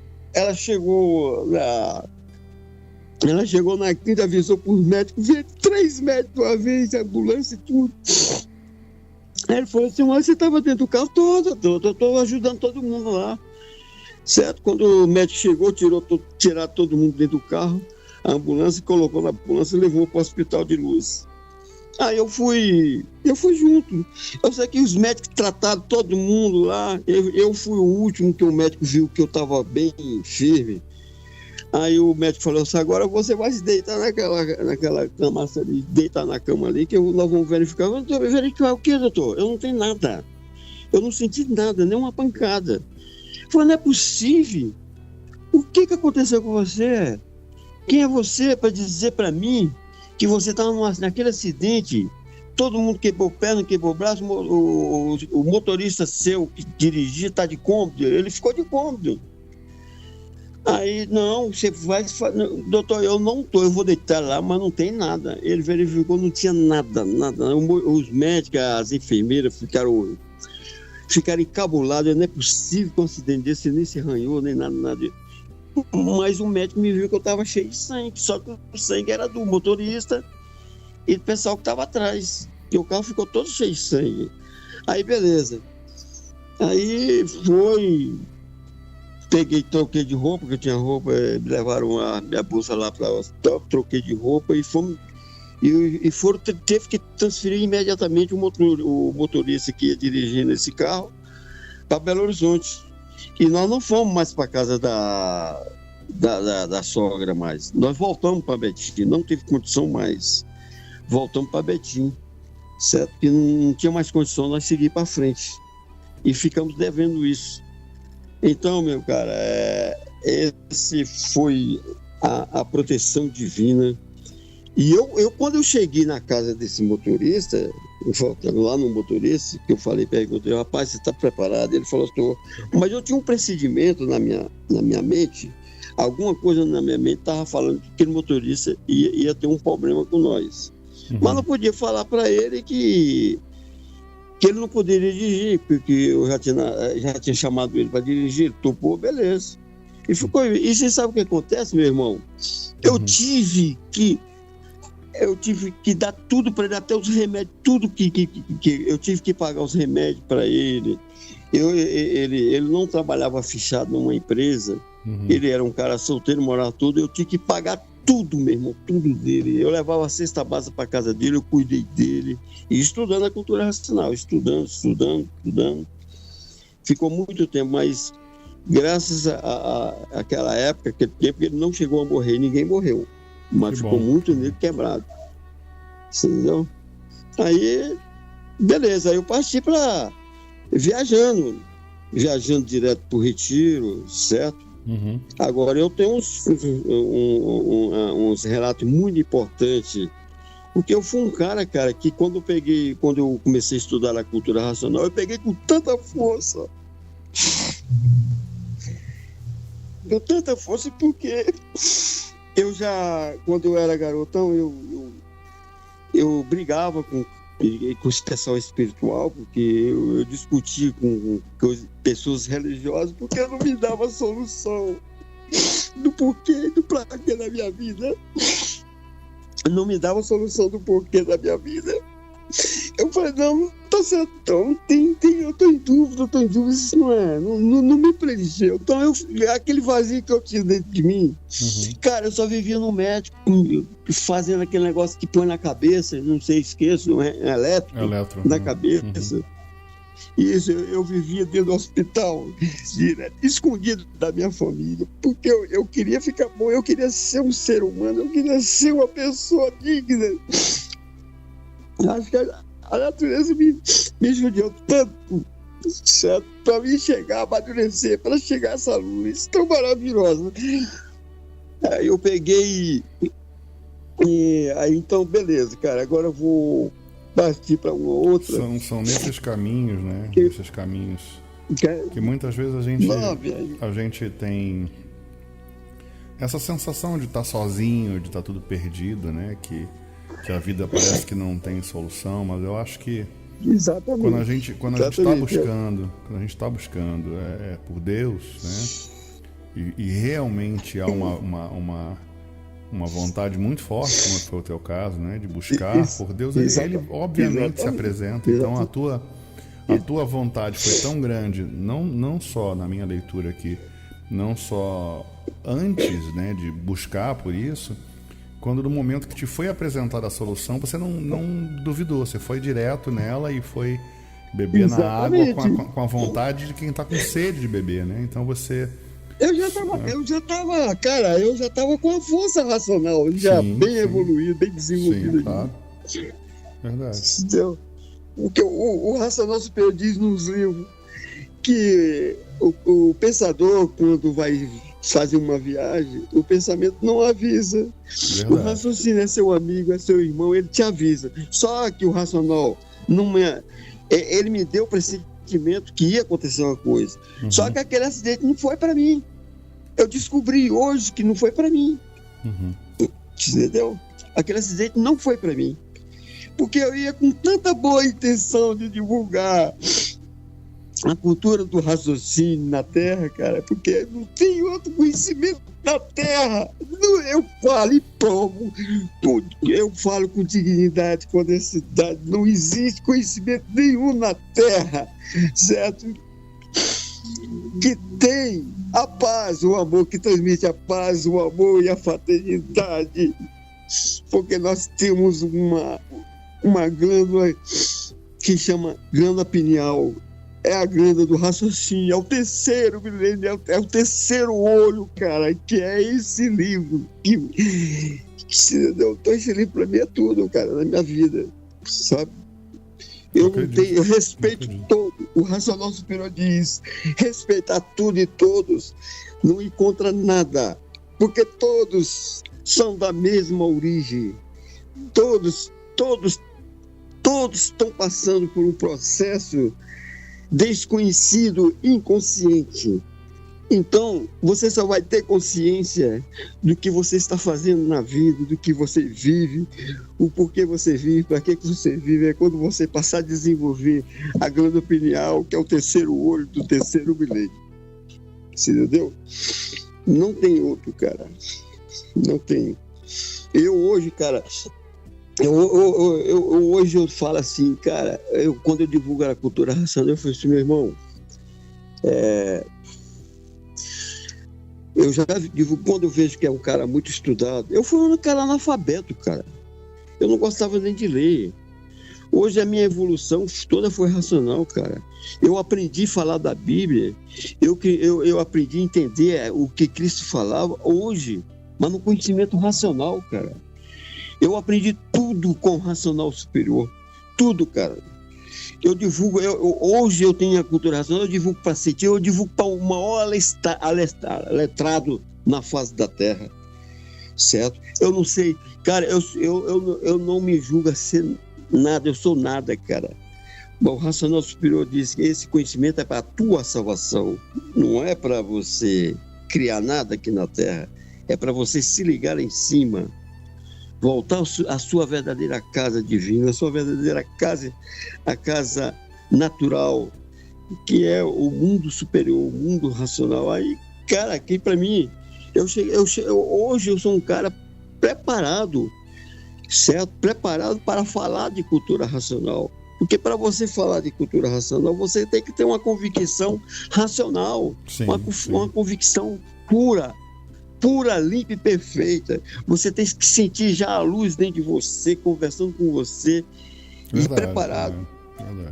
na quinta, avisou para os médicos, veio 3 médicos uma vez, ambulância e tudo. Aí ele falou assim, mas você estava dentro do carro? Eu estou ajudando todo mundo lá. Certo? Quando o médico chegou, tiraram todo mundo dentro do carro, a ambulância, colocou na ambulância e levou para o hospital de Luz. Aí eu fui junto. Eu sei que os médicos trataram todo mundo lá. Eu fui o último que o médico viu que eu estava bem firme. Aí o médico falou assim, agora você vai se deitar naquela cama ali, deitar na cama ali, que nós vamos verificar. Eu vou verificar o quê, doutor? Eu não tenho nada. Eu não senti nada, nem uma pancada. Eu falei, não é possível. O que aconteceu com você? Quem é você para dizer para mim que você estava naquele acidente? Todo mundo quebrou perna, quebrou braço, o motorista seu que dirigia está de cômodo, ele ficou de cômodo. Aí, não, você vai... Doutor, eu não estou, eu vou deitar lá, mas não tem nada. Ele verificou, não tinha nada. Os médicos, as enfermeiras ficaram encabulados. Não é possível que um acidente desse nem se arranhou, nem nada. Mas o médico me viu que eu estava cheio de sangue, só que o sangue era do motorista e do pessoal que estava atrás. E o carro ficou todo cheio de sangue. Aí, beleza. Aí foi... troquei de roupa, porque eu tinha roupa, me levaram a minha bolsa lá para o hospital, troquei de roupa teve que transferir imediatamente o motorista que ia dirigindo esse carro para Belo Horizonte. E nós não fomos mais para a casa da sogra mais. Nós voltamos para Betim, não teve condição mais. Voltamos para Betim, certo? Porque não tinha mais condição nós seguir para frente. E ficamos devendo isso. Então, meu cara, esse foi a proteção divina. E eu quando eu cheguei na casa desse motorista, voltando lá no motorista, que eu falei, perguntei, rapaz, você está preparado? Ele falou, estou. Mas eu tinha um procedimento na minha mente, alguma coisa na minha mente estava falando que aquele motorista ia ter um problema com nós. Mas não podia falar para ele que ele não poderia dirigir, porque eu já tinha chamado ele para dirigir, ele topou, beleza. E ficou. E você sabe o que acontece, meu irmão? Eu tive que dar tudo para ele, até os remédios, tudo que eu tive que pagar os remédios para ele. Ele não trabalhava fichado numa empresa, ele era um cara solteiro, morava tudo, eu tinha que pagar tudo, meu irmão, tudo dele. Eu levava a cesta básica para casa dele, eu cuidei dele, e estudando a cultura racional, estudando. Ficou muito tempo, mas graças àquela época, aquele tempo, ele não chegou a morrer, ninguém morreu, mas ficou muito nele quebrado. Entendeu? Aí, beleza, aí eu parti para viajando direto para o Retiro, certo? Agora eu tenho uns relatos muito importantes, porque eu fui um cara, que quando eu comecei a estudar a cultura racional, eu peguei com tanta força, porque quando eu era garotão, eu brigava com esse pessoal espiritual, porque eu discutia com pessoas religiosas, porque eu não me dava solução do porquê e do pra quê da minha vida. Não me dava solução do porquê da minha vida. Eu falei, não tá certo, então, eu tô em dúvida, isso não me preencheu. Então, aquele vazio que eu tinha dentro de mim, cara, eu só vivia no médico, fazendo aquele negócio que põe na cabeça, não sei, esqueço, eletro na cabeça. Isso, eu vivia dentro do hospital, direto, escondido da minha família, porque eu queria ficar bom, eu queria ser um ser humano, eu queria ser uma pessoa digna. Acho que a natureza me judiou tanto, certo? Para mim chegar, amadurecer, para chegar a essa luz tão maravilhosa. Aí eu peguei aí então, beleza, cara, agora eu vou partir para uma outra. São nesses caminhos, né? Nesses caminhos que muitas vezes a gente tem essa sensação de estar sozinho, de estar tudo perdido, né? Que a vida parece que não tem solução, mas eu acho que quando a gente está buscando por Deus, né? E realmente há uma vontade muito forte, como foi o teu caso, né? De buscar por Deus, ele obviamente se apresenta. Então a tua vontade foi tão grande, não só na minha leitura aqui, não só antes, né, de buscar por isso, quando no momento que te foi apresentada a solução, você não duvidou, você foi direto nela e foi beber na água com a vontade de quem está com sede de beber, né? Então você... Eu já tava com a força racional, bem evoluído, bem desenvolvido. Sim, claro. Verdade. Entendeu? O Racional Superior diz nos livros que o pensador, quando vai fazer uma viagem, o pensamento não avisa. Verdade. O raciocínio é seu amigo, é seu irmão, ele te avisa. Só que o racional ele me deu o pressentimento que ia acontecer uma coisa. Só que aquele acidente não foi para mim. Eu descobri hoje que não foi para mim. Entendeu? Aquele acidente não foi para mim. Porque eu ia com tanta boa intenção de divulgar a cultura do raciocínio na Terra, cara, porque não tem outro conhecimento na Terra. Eu falo e provo, eu falo com dignidade, com honestidade. Não existe conhecimento nenhum na Terra, certo? Que tem a paz, o amor, que transmite a paz, o amor e a fraternidade. Porque nós temos uma glândula que chama glândula pineal. É a glândula do raciocínio, é o terceiro milênio, é o terceiro olho, cara, que é esse livro. Então, esse livro para mim é tudo, cara, na minha vida, sabe? Eu respeito todo. O Racional Superior diz: respeitar tudo e todos, não encontra nada, porque todos são da mesma origem. Todos estão passando por um processo desconhecido, inconsciente. Então, você só vai ter consciência do que você está fazendo na vida, do que você vive, o porquê você vive, para que você vive, é quando você passar a desenvolver a glândula pineal, que é o terceiro olho do terceiro milênio. Você entendeu? Não tem outro, cara. Não tem. Eu hoje, cara, hoje eu falo assim, cara, quando eu divulgo a cultura racional, eu falo assim, meu irmão, eu já divulgo, quando eu vejo que é um cara muito estudado, eu fui um cara analfabeto, cara. Eu não gostava nem de ler. Hoje a minha evolução toda foi racional, cara. Eu aprendi a falar da Bíblia, eu aprendi a entender o que Cristo falava hoje, mas no conhecimento racional, cara. Eu aprendi tudo com o racional superior. Tudo, cara. Eu divulgo, hoje eu tenho a cultura racional, eu divulgo para Cetim, eu divulgo para o maior letrado na face da Terra. Certo? Eu não sei, cara, eu não me julgo a ser nada, eu sou nada, cara. O racional superior diz que esse conhecimento é para a tua salvação, não é para você criar nada aqui na Terra, é para você se ligar lá em cima, voltar à sua verdadeira casa divina, a sua verdadeira casa, a casa natural, que é o mundo superior, o mundo racional. Aí, cara, aqui para mim, hoje eu sou um cara preparado, certo? Preparado para falar de cultura racional. Porque para você falar de cultura racional, você tem que ter uma convicção racional, sim. Uma convicção pura, limpa e perfeita. Você tem que sentir já a luz dentro de você, conversando com você, verdade, e preparado.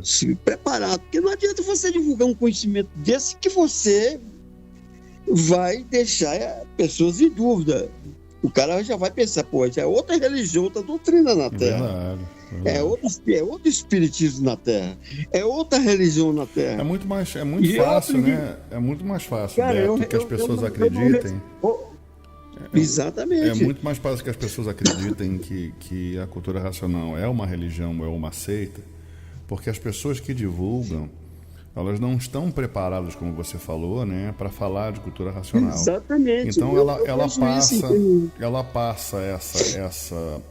Sim, preparado, porque não adianta você divulgar um conhecimento desse que você vai deixar pessoas em dúvida. O cara já vai pensar, pô, já é outra religião, outra doutrina na Terra. Verdade. É outro espiritismo na Terra. É outra religião na Terra. É muito fácil, né? É muito mais fácil, cara, Beto, que as pessoas acreditem. Exatamente. É muito mais fácil que as pessoas acreditem que a cultura racional é uma religião, é uma seita, porque as pessoas que divulgam, elas não estão preparadas, como você falou, né, para falar de cultura racional. Exatamente. Então ela passa essa.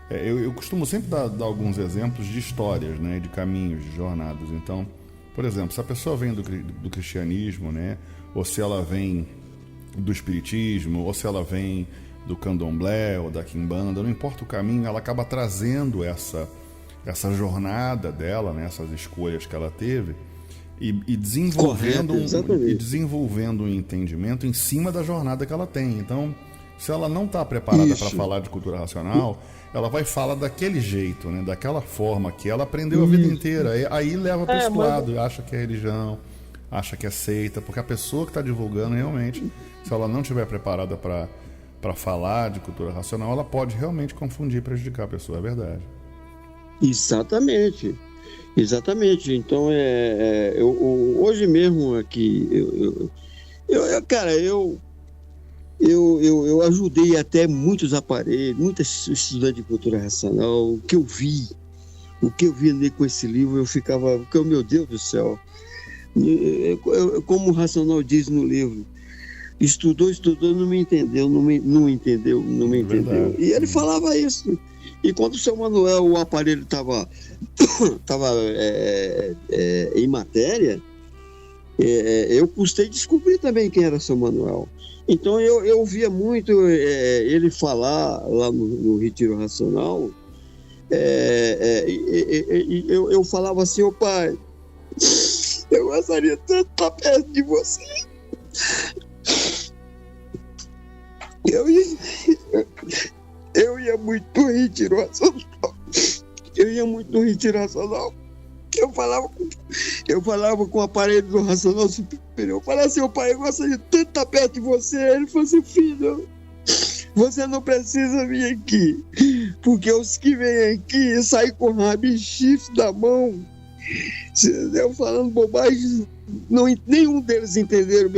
Eu costumo sempre dar alguns exemplos de histórias, né, de caminhos, de jornadas. Então, por exemplo, se a pessoa vem do cristianismo, né, ou se ela vem do espiritismo, ou se ela vem do candomblé ou da quimbanda, não importa o caminho, ela acaba trazendo essa jornada dela, né, essas escolhas que ela teve, e desenvolvendo um entendimento em cima da jornada que ela tem. Então, se ela não está preparada para falar de cultura racional, ela vai falar daquele jeito, né, daquela forma que ela aprendeu a vida inteira. Aí leva para esse lado, acha que é religião, acha que é seita, porque a pessoa que está divulgando realmente, se ela não estiver preparada para falar de cultura racional, ela pode realmente confundir e prejudicar a pessoa, é verdade. Exatamente. Então, hoje mesmo aqui, eu ajudei até muitos aparelhos, muitos estudantes de cultura racional. O que eu vi ali com esse livro, eu ficava, meu Deus do céu, como o racional diz no livro, estudou, não me entendeu. E ele falava isso. E quando o seu Manuel, o aparelho estava em matéria, eu custei descobrir também quem era o seu Manuel. Então eu via muito ele falar lá no Retiro Racional. Eu falava assim, ô pai, eu gostaria tanto de estar perto de você. Eu ia muito no Retiro Racional. Eu falava com o aparelho do Racional Superior. Eu falava assim, pai, eu gostaria tanto de estar perto de você. Ele falou assim, filho, você não precisa vir aqui, porque os que vêm aqui saem com rabo e chifre da mão. Eu falando bobagem, nenhum deles entenderam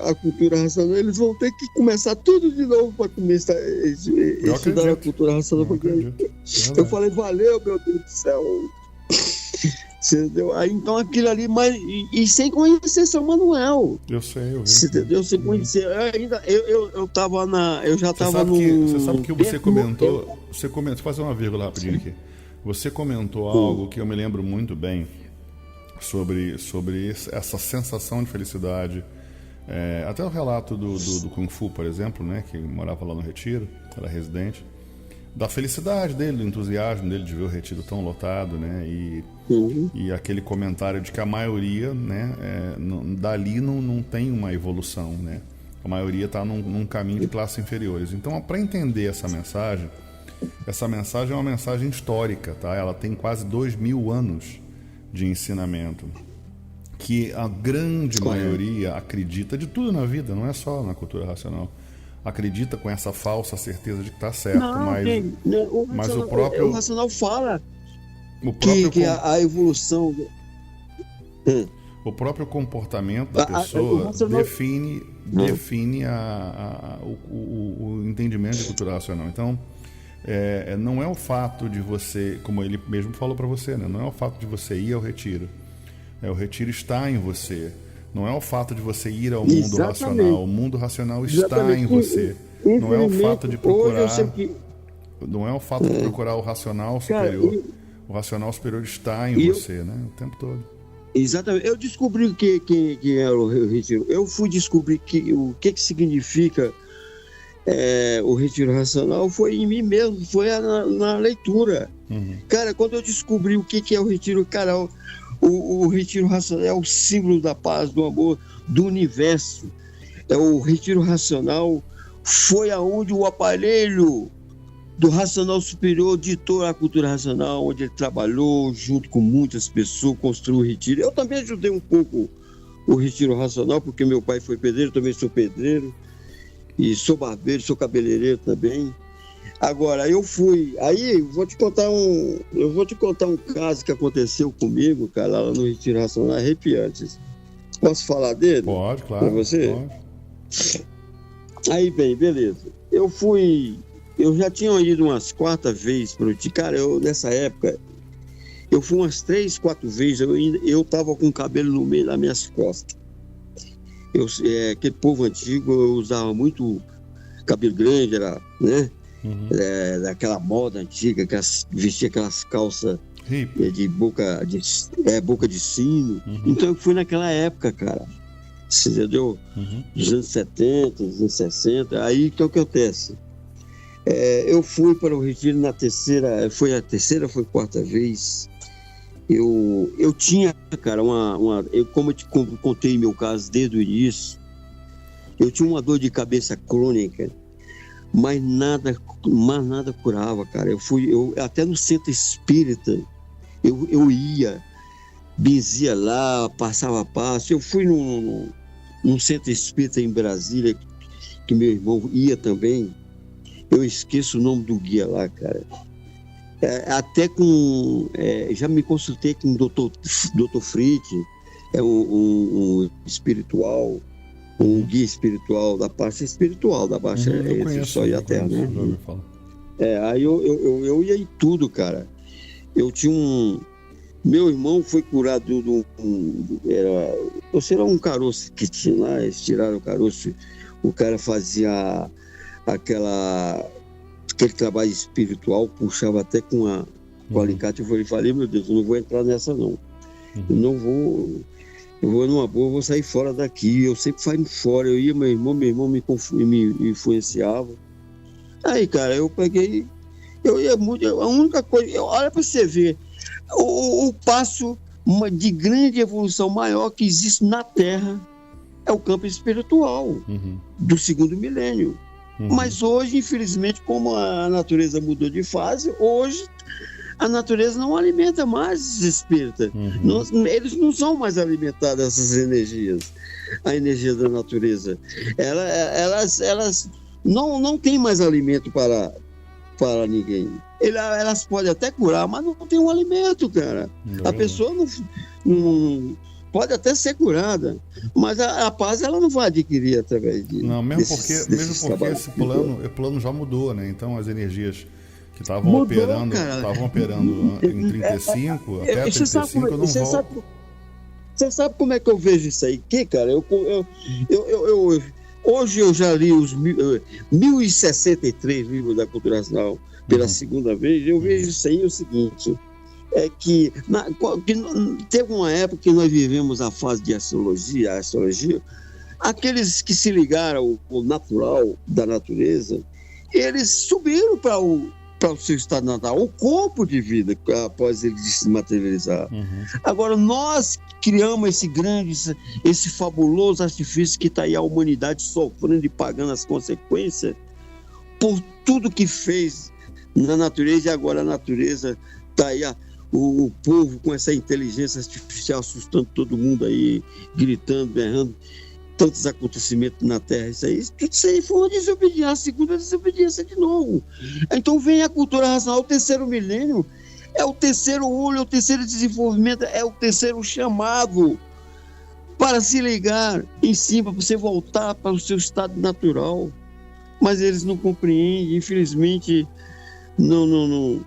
a cultura racional. Eles vão ter que começar tudo de novo para começar a estudar a cultura racional. Eu falei, valeu, meu Deus do céu. Entendeu? Aí, então aquilo ali, mas, e sem conhecer São Manuel. Eu sei, eu vi. Entendeu? Sem conhecer. Eu tava na. Eu já estava no. Você sabe que você comentou. Você comentou. Vou fazer uma vírgula rapidinho aqui. Você comentou algo que eu me lembro muito bem sobre essa sensação de felicidade. Até o relato do Kung Fu, por exemplo, né, que morava lá no Retiro, era residente, da felicidade dele, do entusiasmo dele de ver o Retiro tão lotado, né, e aquele comentário de que a maioria, né, dali não tem uma evolução, né, a maioria está num caminho de classes inferiores. Então, para entender essa mensagem é uma mensagem histórica, tá? Ela tem quase 2000 anos de ensinamento, que a grande maioria acredita de tudo na vida, não é só na cultura racional. Acredita com essa falsa certeza de que está certo, mas o próprio... O racional fala que a evolução... O próprio comportamento da pessoa define o entendimento de cultura racional. Então, não é o fato de você, como ele mesmo falou para você, né? Não é o fato de você ir ao retiro. O retiro está em você. Não é o fato de você ir ao mundo racional. O mundo racional está em você. Não é o fato de procurar. Não é o fato de procurar o racional superior. O racional superior está em você, né? O tempo todo. Exatamente. Eu descobri o que era o retiro. Eu fui descobrir o que significa o retiro racional. Foi em mim mesmo, foi na leitura. Cara, quando eu descobri o que é o retiro, cara, o retiro racional é o símbolo da paz, do amor, do universo. O retiro racional foi aonde o aparelho do racional superior ditou a cultura racional, onde ele trabalhou junto com muitas pessoas, construiu o retiro. Eu também ajudei um pouco o retiro racional, porque meu pai foi pedreiro, também sou pedreiro, e sou barbeiro, sou cabeleireiro também. Agora, eu fui... Aí, eu vou te contar um caso que aconteceu comigo, cara, lá no Retiro Racional, arrepiante. Posso falar dele? Pode, claro. Com você? Pode. Aí, bem, beleza. Eu já tinha ido umas 4 vezes para o Retiro. Cara, nessa época, eu fui umas 3, 4 vezes, eu tava com o cabelo no meio das minhas costas. Aquele povo antigo, eu usava muito cabelo grande, era, né? Daquela moda antiga, que vestia aquelas calças de boca de sino. Então eu fui naquela época, cara. Você entendeu? Dos anos 70, dos anos 60. Aí o que acontece? Eu fui para o retiro na terceira, foi a 4ª vez. Eu tinha, cara, como eu te contei meu caso desde o início, eu tinha uma dor de cabeça crônica, mas nada curava, cara. Eu até no centro espírita, eu ia, benzia lá, passava passo. Eu fui num centro espírita em Brasília, que meu irmão ia também. Eu esqueço o nome do guia lá, cara. Até já me consultei com o Dr. Fritz, um espiritual, um guia espiritual da parte espiritual, da baixa entre o sol e a terra, né? Aí eu ia em tudo, cara. Eu tinha meu irmão foi curado era um caroço que tinha lá, eles tiraram o caroço, o cara fazia aquele trabalho espiritual, puxava até com alicate. Eu falei, meu Deus, eu não vou entrar nessa não. Eu vou numa boa, eu vou sair fora daqui. Eu sempre saio fora. Eu ia, meu irmão me influenciava. Aí, cara, eu peguei, eu ia muito, a única coisa, olha para você ver, o passo de grande evolução maior que existe na Terra é o campo espiritual do 2º milênio. Mas hoje, infelizmente, como a natureza mudou de fase, hoje a natureza não alimenta mais os espíritas. Eles não são mais alimentados essas energias, a energia da natureza. Elas não têm mais alimento para ninguém. Elas podem até curar, mas não tem um alimento, cara. A pessoa não pode até ser curada, mas a paz ela não vai adquirir através de... Não, mesmo porque esse plano já mudou, né? Então as energias Que estavam operando em 35, até 35 não volta. Você sabe como é que eu vejo isso aí? Que, cara, hoje eu já li os 1063 livros da Cultura Nacional pela segunda vez. Eu vejo isso aí o seguinte: é que teve uma época que nós vivemos a fase de astrologia. Aqueles que se ligaram ao natural da natureza, eles subiram para o seu estado natal, o corpo de vida, após ele se materializar. Agora, nós criamos esse fabuloso artifício que está aí a humanidade sofrendo e pagando as consequências por tudo que fez na natureza, e agora a natureza está aí, o povo com essa inteligência artificial assustando todo mundo aí, gritando, berrando, tantos acontecimentos na Terra, tudo isso aí foi uma desobediência, a segunda desobediência de novo. Então vem a cultura racional, o terceiro milênio, é o terceiro olho, é o terceiro desenvolvimento, é o terceiro chamado para se ligar em cima, para você voltar para o seu estado natural. Mas eles não compreendem, infelizmente, não.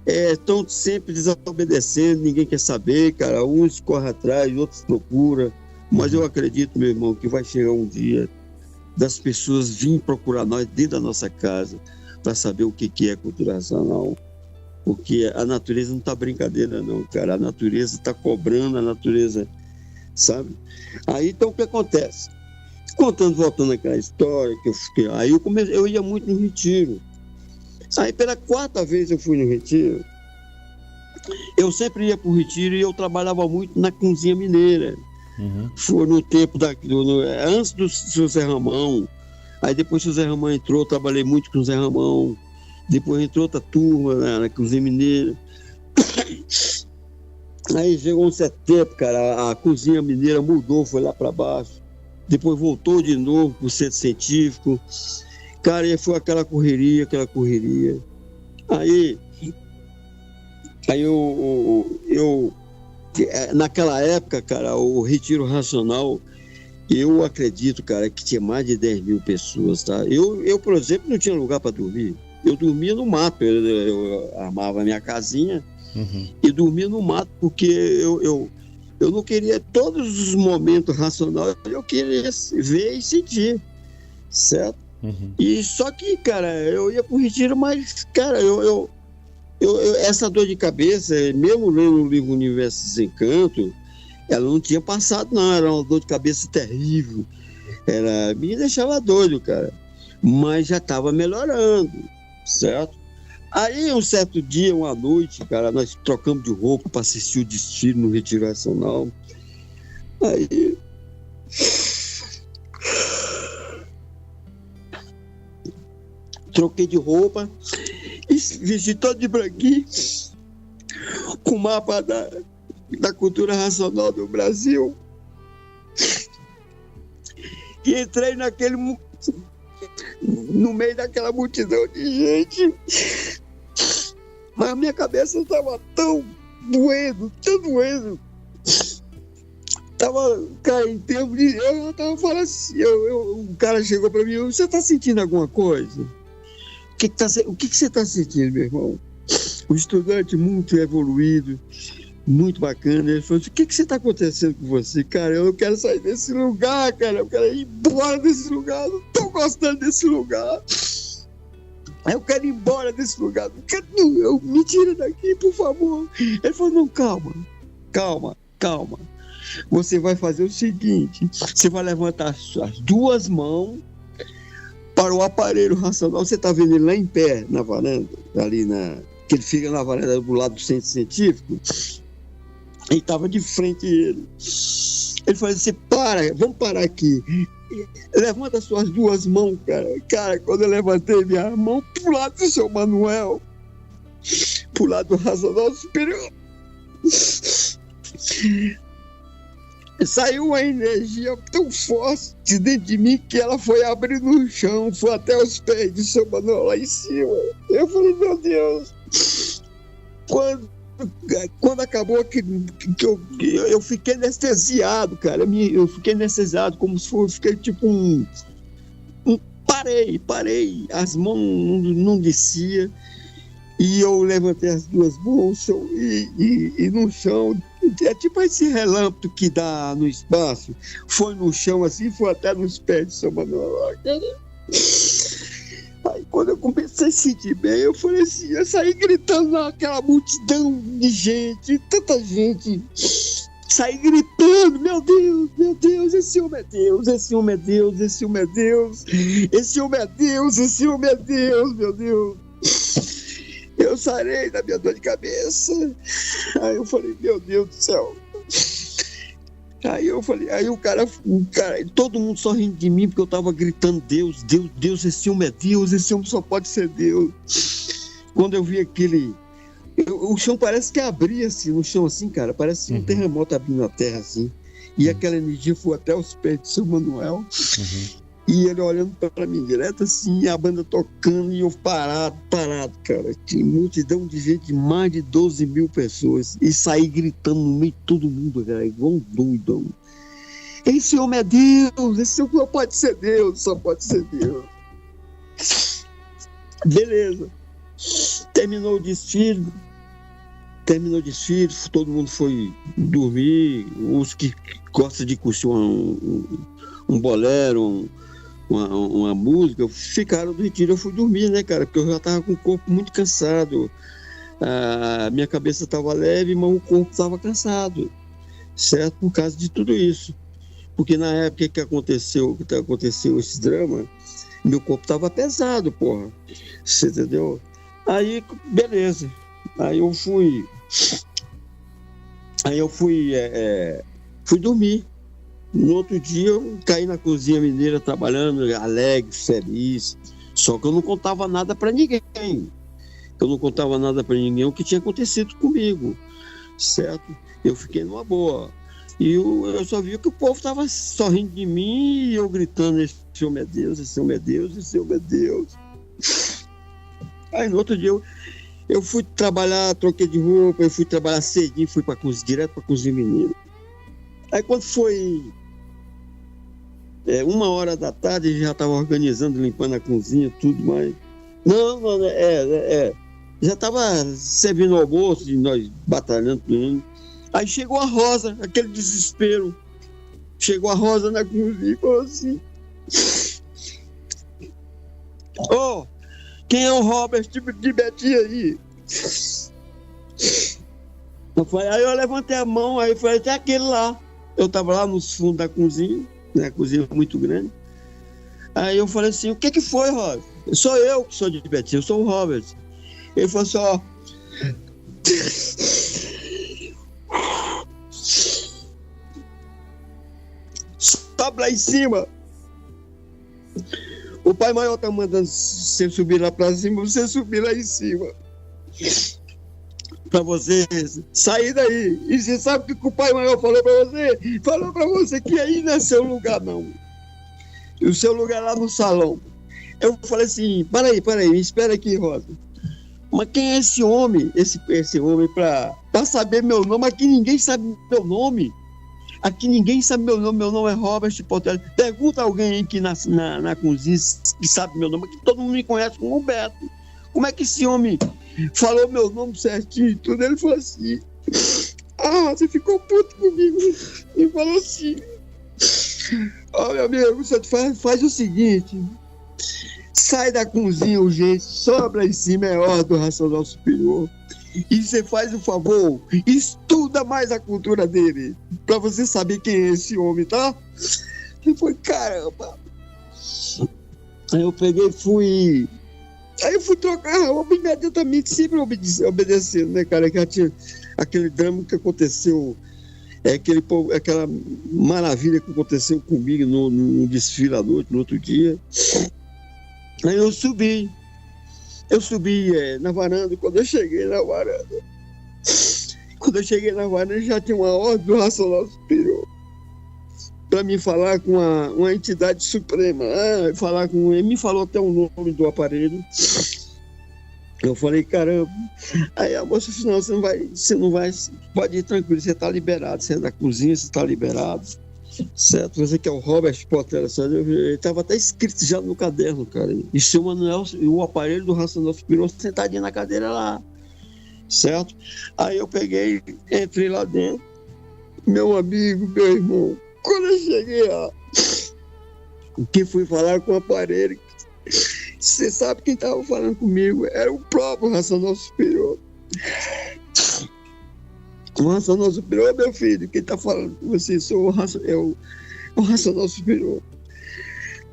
Estão sempre desobedecendo, ninguém quer saber, cara. Uns correm atrás, outros procuram. Mas eu acredito, meu irmão, que vai chegar um dia das pessoas virem procurar nós dentro da nossa casa para saber o que é cultura racional. Porque a natureza não está brincadeira, não, cara. A natureza está cobrando, a natureza, sabe? Aí, então, o que acontece? Voltando àquela história que eu fiquei... Aí eu ia muito no retiro. Aí, pela 4ª vez eu fui no retiro. Eu sempre ia para o retiro e eu trabalhava muito na cozinha mineira. Foi no tempo antes do seu Zé Ramão. Aí depois que o Zé Ramão entrou, eu trabalhei muito com o Zé Ramão. Depois entrou outra turma na cozinha mineira. Aí chegou um certo tempo, cara, a cozinha mineira mudou, foi lá para baixo. Depois voltou de novo para o centro científico. Cara, e foi aquela correria. Aí eu naquela época, cara, o retiro racional, eu acredito, cara, que tinha mais de 10 mil pessoas, tá? Eu, por exemplo, não tinha lugar para dormir. Eu dormia no mato, eu armava a minha casinha e dormia no mato, porque eu não queria todos os momentos racionais, eu queria ver e sentir, certo? E só que, cara, eu ia pro retiro, mas, cara, essa dor de cabeça, mesmo lendo o livro Universo Desencanto, ela não tinha passado, não. Era uma dor de cabeça terrível. Me deixava doido, cara. Mas já estava melhorando, certo? Aí, um certo dia, uma noite, cara, nós trocamos de roupa para assistir o desfile no Retiro Racional. Aí... troquei de roupa e vesti todo de branquinho, com o mapa da cultura racional do Brasil. E entrei no meio daquela multidão de gente. Mas a minha cabeça estava tão doendo. Cara, em termos de... Eu estava falando assim, um cara chegou para mim, você está sentindo alguma coisa? O que você está sentindo, meu irmão? Um estudante muito evoluído, muito bacana. Ele falou assim, o que você está acontecendo com você? Cara, eu não quero sair desse lugar, cara. Eu quero ir embora desse lugar. Eu não estou gostando desse lugar. Eu quero ir embora desse lugar. Me tira daqui, por favor. Ele falou, não, calma. Você vai fazer o seguinte, você vai levantar as duas mãos para o aparelho racional. Você está vendo ele lá em pé, na varanda, que ele fica na varanda do lado do centro científico, e estava de frente a ele. Ele falou assim, vamos parar aqui. Levanta as suas duas mãos, cara. Cara, quando eu levantei minha mão pro lado do seu Manuel, pro lado do racional superior, saiu uma energia tão forte de dentro de mim que ela foi abrir no chão, foi até os pés de seu Manuel lá em cima. Eu falei, meu Deus. Quando acabou que eu fiquei anestesiado, cara. Eu fiquei anestesiado como se fosse, fiquei tipo parei. As mãos não descia. E eu levantei as duas mãos e no chão, é tipo esse relâmpago que dá no espaço, foi no chão assim, foi até nos pés de São Manuel. Aí quando eu comecei a sentir bem, eu falei assim, eu saí gritando naquela multidão de gente, tanta gente, saí gritando, meu Deus, esse homem é Deus, esse homem é Deus, esse homem é Deus, esse homem é Deus, esse homem é Deus, meu Deus. Eu sarei da minha dor de cabeça. Aí eu falei, meu Deus do céu. Aí eu falei, aí o cara, todo mundo só rindo de mim, porque eu tava gritando, Deus, Deus, Deus, esse homem é Deus, esse homem só pode ser Deus. Quando eu vi aquele... o chão parece que abria assim, no chão assim, cara, parece um terremoto abrindo a terra assim. E aquela energia foi até os pés de São Manuel. E ele olhando para mim direto assim, a banda tocando e eu parado, cara. Tinha multidão de gente, mais de 12 mil pessoas. E saí gritando no meio de todo mundo, cara, igual um doidão. Esse homem é Deus, esse homem só pode ser Deus, só pode ser Deus. Beleza. Terminou o desfile, todo mundo foi dormir. Os que gostam de curtir um bolero, uma música, ficaram do retiro. Eu fui dormir, né, cara, porque eu já tava com o corpo muito cansado. A minha cabeça estava leve, mas o corpo estava cansado, certo? Por causa de tudo isso. Porque na época que aconteceu esse drama, meu corpo estava pesado, porra. Você entendeu? Aí, beleza. Aí eu fui dormir. No outro dia eu caí na cozinha mineira trabalhando, alegre, feliz. Só que eu não contava nada para ninguém. O que tinha acontecido comigo, certo? Eu fiquei numa boa. E eu só vi que o povo estava sorrindo de mim e eu gritando, esse homem é Deus, esse homem é Deus, esse homem é Deus. Aí no outro dia eu fui trabalhar, troquei de roupa, eu fui trabalhar cedinho, fui direto para a cozinha mineira. Aí quando foi 1h da tarde, já estava organizando, limpando a cozinha, tudo mais. Não, já estava servindo o almoço, e nós batalhando tudo. Aí chegou a Rosa, aquele desespero. Chegou a Rosa na cozinha e falou assim: quem é o Robert de Betinha aí? Aí eu levantei a mão, aí eu falei, até aquele lá. Eu estava lá nos fundos da cozinha, né, a cozinha muito grande. Aí eu falei assim, o que foi, Robert? Sou eu que sou de Betinha, eu sou o Robert. Ele falou assim, sobe lá em cima. O Pai Maior tá mandando você subir lá pra cima, você subir lá em cima. Pra você sair daí. E você sabe o que o Pai Maior falou pra você? Falou pra você que aí não é seu lugar, não. E o seu lugar é lá no salão. Eu falei assim, peraí, me espera aqui, Rosa. Mas quem é esse homem? Esse homem pra saber meu nome? Aqui ninguém sabe meu nome. Meu nome é Robert Portela. Pergunta a alguém aqui na cozinha que sabe meu nome, que todo mundo me conhece como Humberto. Como é que esse homem falou meu nome certinho e tudo? Ele falou assim, você ficou puto comigo. E falou assim, meu amigo, você faz o seguinte, sai da cozinha urgente, sobe lá em cima, é hora do racional superior. E você faz o favor, estuda mais a cultura dele, pra você saber quem é esse homem, tá? E foi, caramba. Aí eu peguei e fui... Aí eu fui trocar a roupa imediatamente, sempre obedecendo, né, cara? Que tinha aquele drama que aconteceu, aquela maravilha que aconteceu comigo no desfile à noite, no outro dia. Aí eu subi na varanda. Quando eu cheguei na varanda, já tinha uma ordem do racional superior para me falar com uma entidade suprema. Ele me falou até o nome do aparelho. Eu falei, caramba. Aí a moça disse, não, você não vai, pode ir tranquilo, você está liberado, você é da cozinha, você está liberado. certo? Você que é o Robert Portela, ele estava até escrito já no caderno, cara. E seu Manuel, o aparelho do Racional Superior, sentadinho na cadeira lá, certo? Aí eu peguei, entrei lá dentro, meu amigo, meu irmão, quando eu cheguei lá, que fui falar com o aparelho, você sabe quem estava falando comigo? Era o próprio Racional Superior. O Racional Superior, meu filho, quem está falando com você é o Racional Superior.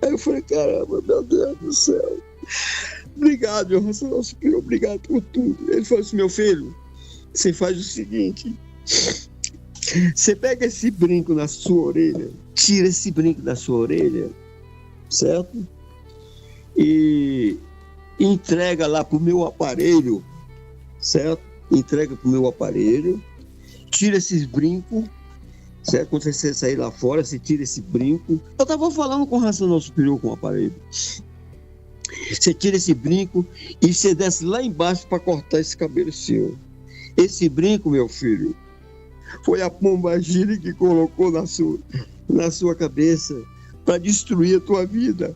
Aí eu falei, caramba, meu Deus do céu. Obrigado, meu Racional Superior, obrigado por tudo. Ele falou assim, meu filho, você faz o seguinte, você pega esse brinco na sua orelha, tira esse brinco da sua orelha, certo? E entrega lá pro meu aparelho, certo? Entrega pro meu aparelho, tira esses brincos, certo? Quando você sair lá fora, você tira esse brinco. Eu tava falando com o Racional Superior com o aparelho. Você tira esse brinco e você desce lá embaixo para cortar esse cabelo seu. Esse brinco, meu filho, foi a pombagira que colocou na sua cabeça para destruir a tua vida,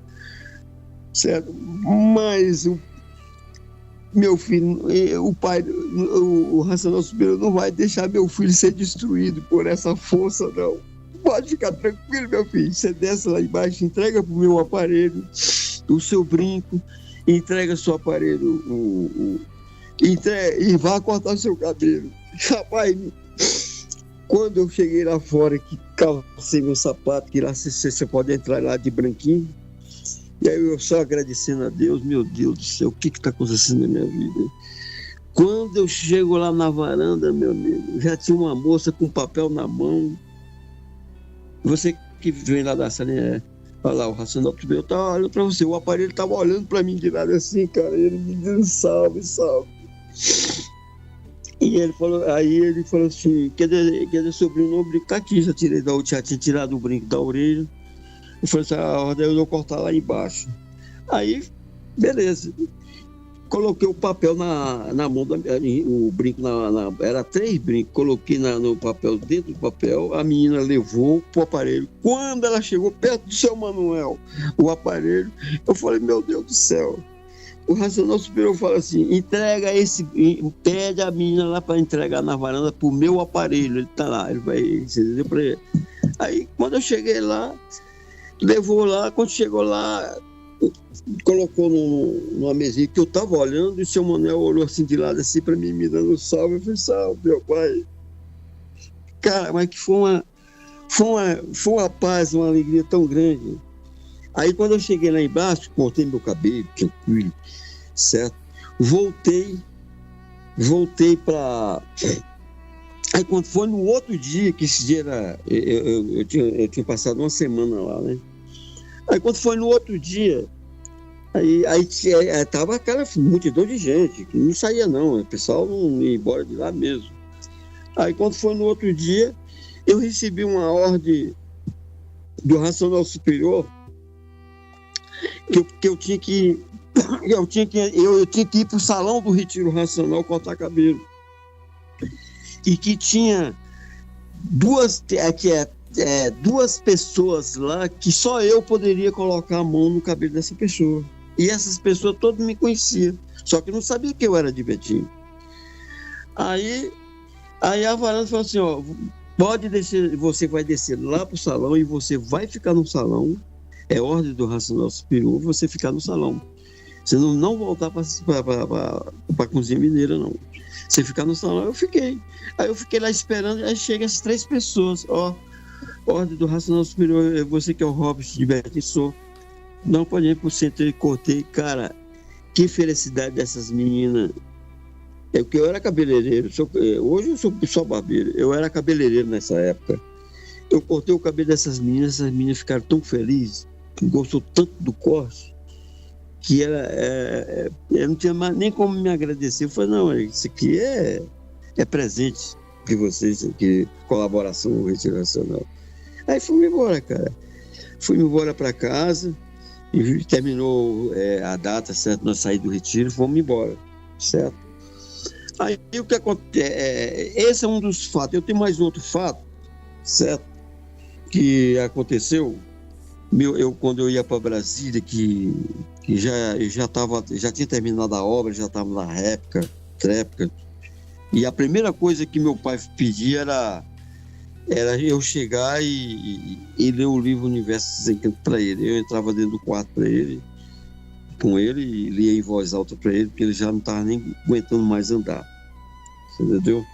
certo? Mas meu filho, o pai, o Racional Superior não vai deixar meu filho ser destruído por essa força, não. Pode ficar tranquilo, meu filho. Você desce lá embaixo, entrega pro meu aparelho o seu brinco, entrega seu aparelho e vá cortar o seu cabelo. Rapaz, quando eu cheguei lá fora, que calcei meu sapato, que lá você pode entrar lá de branquinho, e aí eu só agradecendo a Deus, meu Deus do céu, o que está acontecendo na minha vida? Quando eu chego lá na varanda, meu amigo, já tinha uma moça com papel na mão. Você que vem lá da salinha, olha lá, o Racional Superior tá olhando para você, o aparelho estava olhando para mim de lado assim, cara, ele me dizendo salve, salve. E ele falou assim, cadê seu brinco? O brinco tá aqui, já tinha tirado o brinco da orelha. Eu falei assim, a ordem eu vou cortar lá embaixo. Aí, beleza. Coloquei o papel na mão, o brinco, era 3 brincos, coloquei no papel, dentro do papel, a menina levou pro aparelho. Quando ela chegou perto do seu Manuel, o aparelho, eu falei, meu Deus do céu. O Racional Superior fala assim, pede a menina lá para entregar na varanda pro meu aparelho, ele tá lá, ele vai, entendeu pra ele. Aí, quando eu cheguei lá, levou lá, quando chegou lá, colocou numa mesinha que eu tava olhando, e o seu Manuel olhou assim de lado, assim, para mim, me dando salve. Eu falei, salve, meu pai. Cara, mas que foi uma paz, uma alegria tão grande. Aí, quando eu cheguei lá embaixo, cortei meu cabelo, tranquilo, certo? Voltei para... Aí, quando foi no outro dia, que esse dia era... Eu tinha passado uma semana lá, né? Aí, quando foi no outro dia, aí tava aquela multidão de gente, que não saía não, o pessoal não ia embora de lá mesmo. Aí, quando foi no outro dia, eu recebi uma ordem do Racional Superior que eu tinha que ir para o Salão do Retiro Racional cortar cabelo. E que tinha duas pessoas lá que só eu poderia colocar a mão no cabelo dessa pessoa. E essas pessoas todas me conheciam, só que não sabia que eu era de Betim. Aí a varanda falou assim, ó, pode descer, você vai descer lá pro salão e você vai ficar no salão. É ordem do Racional Superior você ficar no salão. Você não voltar para cozinha mineira, não. Você ficar no salão, eu fiquei. Aí eu fiquei lá esperando, aí chegam as 3 pessoas, ó. Ordem do Racional Superior, você que é o Robert de Betim, sou. Não pode ir pro centro, e cortei. Cara, que felicidade dessas meninas. É porque eu era cabeleireiro, hoje eu sou só barbeiro. Eu era cabeleireiro nessa época. Eu cortei o cabelo dessas meninas ficaram tão felizes, gostou tanto do corte, que eu não tinha mais nem como me agradecer. Eu falei, não, isso aqui é presente de vocês, aqui, colaboração no Retiro Nacional. Aí fui embora, cara. Fui embora para casa, e terminou a data, certo? Nós saímos do retiro, fomos embora, certo? Aí o que acontece? Esse é um dos fatos. Eu tenho mais outro fato, certo? que aconteceu, quando eu ia para Brasília, que já tinha terminado a obra, já estava na réplica, e a primeira coisa que meu pai pedia era eu chegar e ler o livro Universo Sem Canto para ele. Eu entrava dentro do quarto com ele e lia em voz alta para ele, porque ele já não estava nem aguentando mais andar. Entendeu?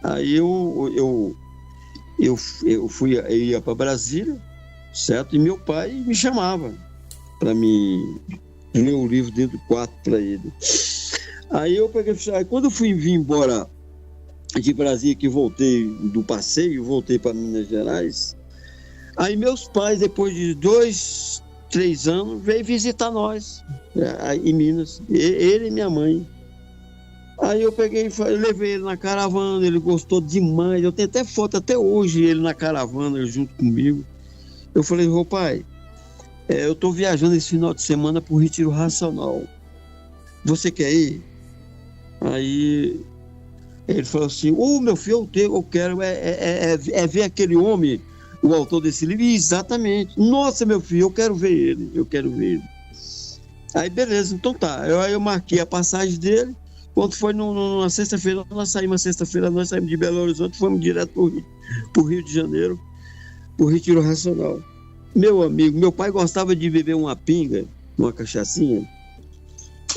Aí eu ia para Brasília, certo? E meu pai me chamava para mim ler o livro dentro do quarto para ele. Aí quando eu vim embora de Brasília, que voltei do passeio, voltei para Minas Gerais, aí meus pais, depois de 2, 3 anos, veio visitar nós em Minas, ele e minha mãe. Aí eu levei ele na caravana, ele gostou demais, eu tenho até foto até hoje, ele na caravana junto comigo. Eu falei, ô pai, eu estou viajando esse final de semana para o Retiro Racional, você quer ir? Aí ele falou assim, meu filho, eu quero ver aquele homem, o autor desse livro. Exatamente. Nossa, meu filho, eu quero ver ele. Aí beleza, então tá. Aí eu marquei a passagem dele. Quando foi numa sexta-feira, nós saímos de Belo Horizonte, fomos direto pro Rio de Janeiro, pro Retiro Racional. Meu amigo, meu pai gostava de beber uma pinga, uma cachaçinha.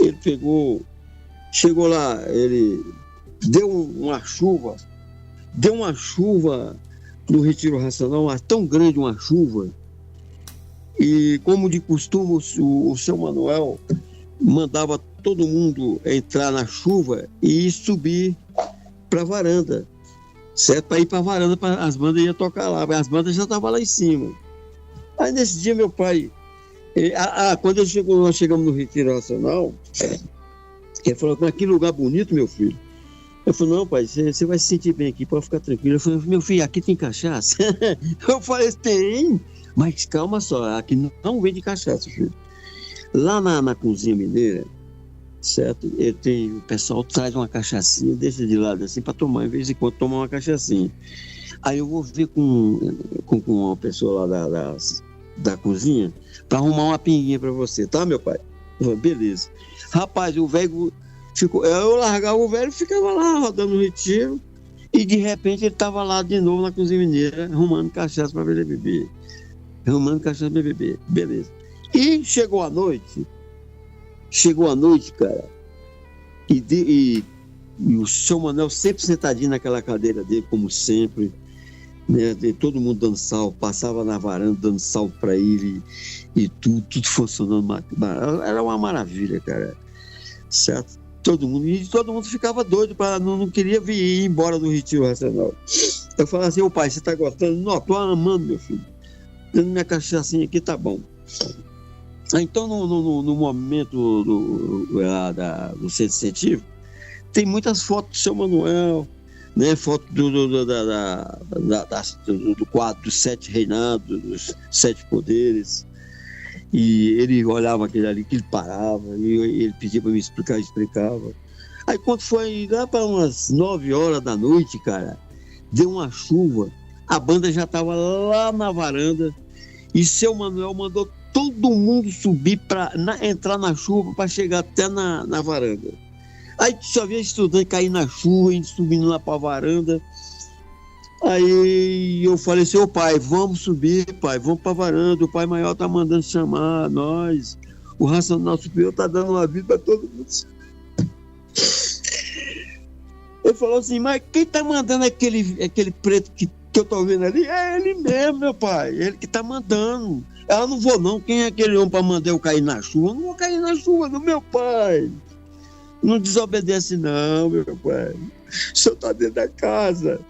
Ele chegou lá, ele deu uma chuva no Retiro Racional, tão grande uma chuva, e como de costume o seu Manuel mandava todo mundo entrar na chuva e subir para a varanda, certo? Para ir para a varanda, as bandas iam tocar lá, as bandas já estavam lá em cima. Aí nesse dia meu pai, quando nós chegamos no Retiro Racional, ele falou, que lugar bonito, meu filho. Eu falei, não, pai, você vai se sentir bem aqui, pode ficar tranquilo. Eu falei, meu filho, aqui tem cachaça? Eu falei, tem, mas calma só, aqui não vende cachaça, filho. Lá na cozinha mineira, certo? O pessoal traz uma cachaçinha, deixa de lado assim, para tomar, em vez de quando tomar uma cachaçinha. Aí eu vou ver com uma pessoa lá da cozinha, para arrumar uma pinguinha para você, tá, meu pai? Eu falei, beleza. Rapaz, o velho eu largava o velho e ficava lá rodando no retiro, e de repente ele estava lá de novo na cozinha mineira, arrumando cachaça para ele beber. Beleza. E chegou a noite, cara, e o seu Manuel sempre sentadinho naquela cadeira dele, como sempre, né, todo mundo dando sal, passava na varanda dando sal para ele, e tudo funcionando, era uma maravilha, cara, certo? Todo mundo ficava doido, não queria ir embora do Retiro Racional. Eu falava assim, pai, você tá gostando? Não, tô amando, meu filho, dando minha cachaçinha aqui, tá bom. Então no momento do centro científico, tem muitas fotos do seu Manuel, né? Foto do quadro dos 7 reinados, dos 7 poderes. E ele olhava aquele ali, que ele parava, e ele pedia para me explicar, explicava. Aí quando foi lá para umas 9 horas da noite, cara, deu uma chuva, a banda já estava lá na varanda, e seu Manuel mandou todo mundo subir entrar na chuva para chegar até na varanda. Aí só via estudante cair na chuva, subindo lá para a varanda. Aí eu falei assim, pai, vamos subir, pai, vamos para a varanda, o pai maior tá mandando chamar nós, o Racional Superior tá dando um aviso para todo mundo. Ele falou assim, mas quem tá mandando aquele preto que eu tô vendo ali? É ele mesmo, meu pai, ele que tá mandando. Eu não vou não, quem é aquele homem para mandar eu cair na chuva? Eu não vou cair na chuva do meu pai. Não desobedece não, meu pai. O senhor tá dentro da casa.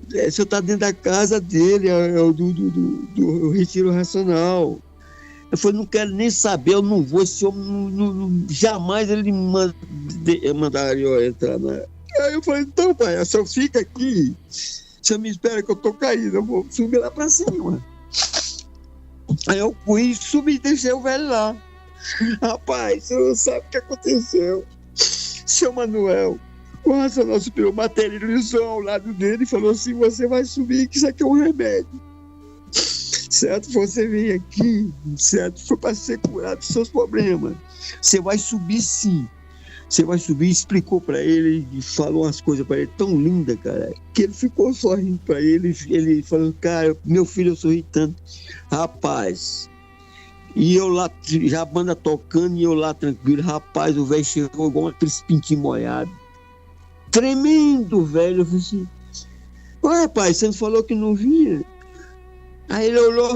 O senhor está dentro da casa dele, do Retiro Racional. Eu falei, não quero nem saber, eu não vou, esse homem jamais ele mandaria eu entrar na... Aí eu falei, então, pai, o senhor fica aqui, o senhor me espera que eu tô caindo, eu vou subir lá para cima. Aí eu fui, subi e deixei o velho lá. Rapaz, você não sabe o que aconteceu. Seu Manuel, o Racional Superior materializou ao lado dele e falou assim, você vai subir, que isso aqui é um remédio. certo? Você vem aqui, certo? Foi para ser curado dos seus problemas. Você vai subir sim. Você vai subir, explicou para ele e falou umas coisas para ele tão lindas, cara, que ele ficou sorrindo para ele. Ele falou, cara, meu filho, eu sorri tanto. Rapaz, e eu lá, já a banda tocando e eu lá tranquilo. Rapaz, o velho chegou igual aqueles pintinhos molhados. Tremendo, velho. Eu falei assim, ô rapaz, você não falou que não vinha? Aí ele olhou,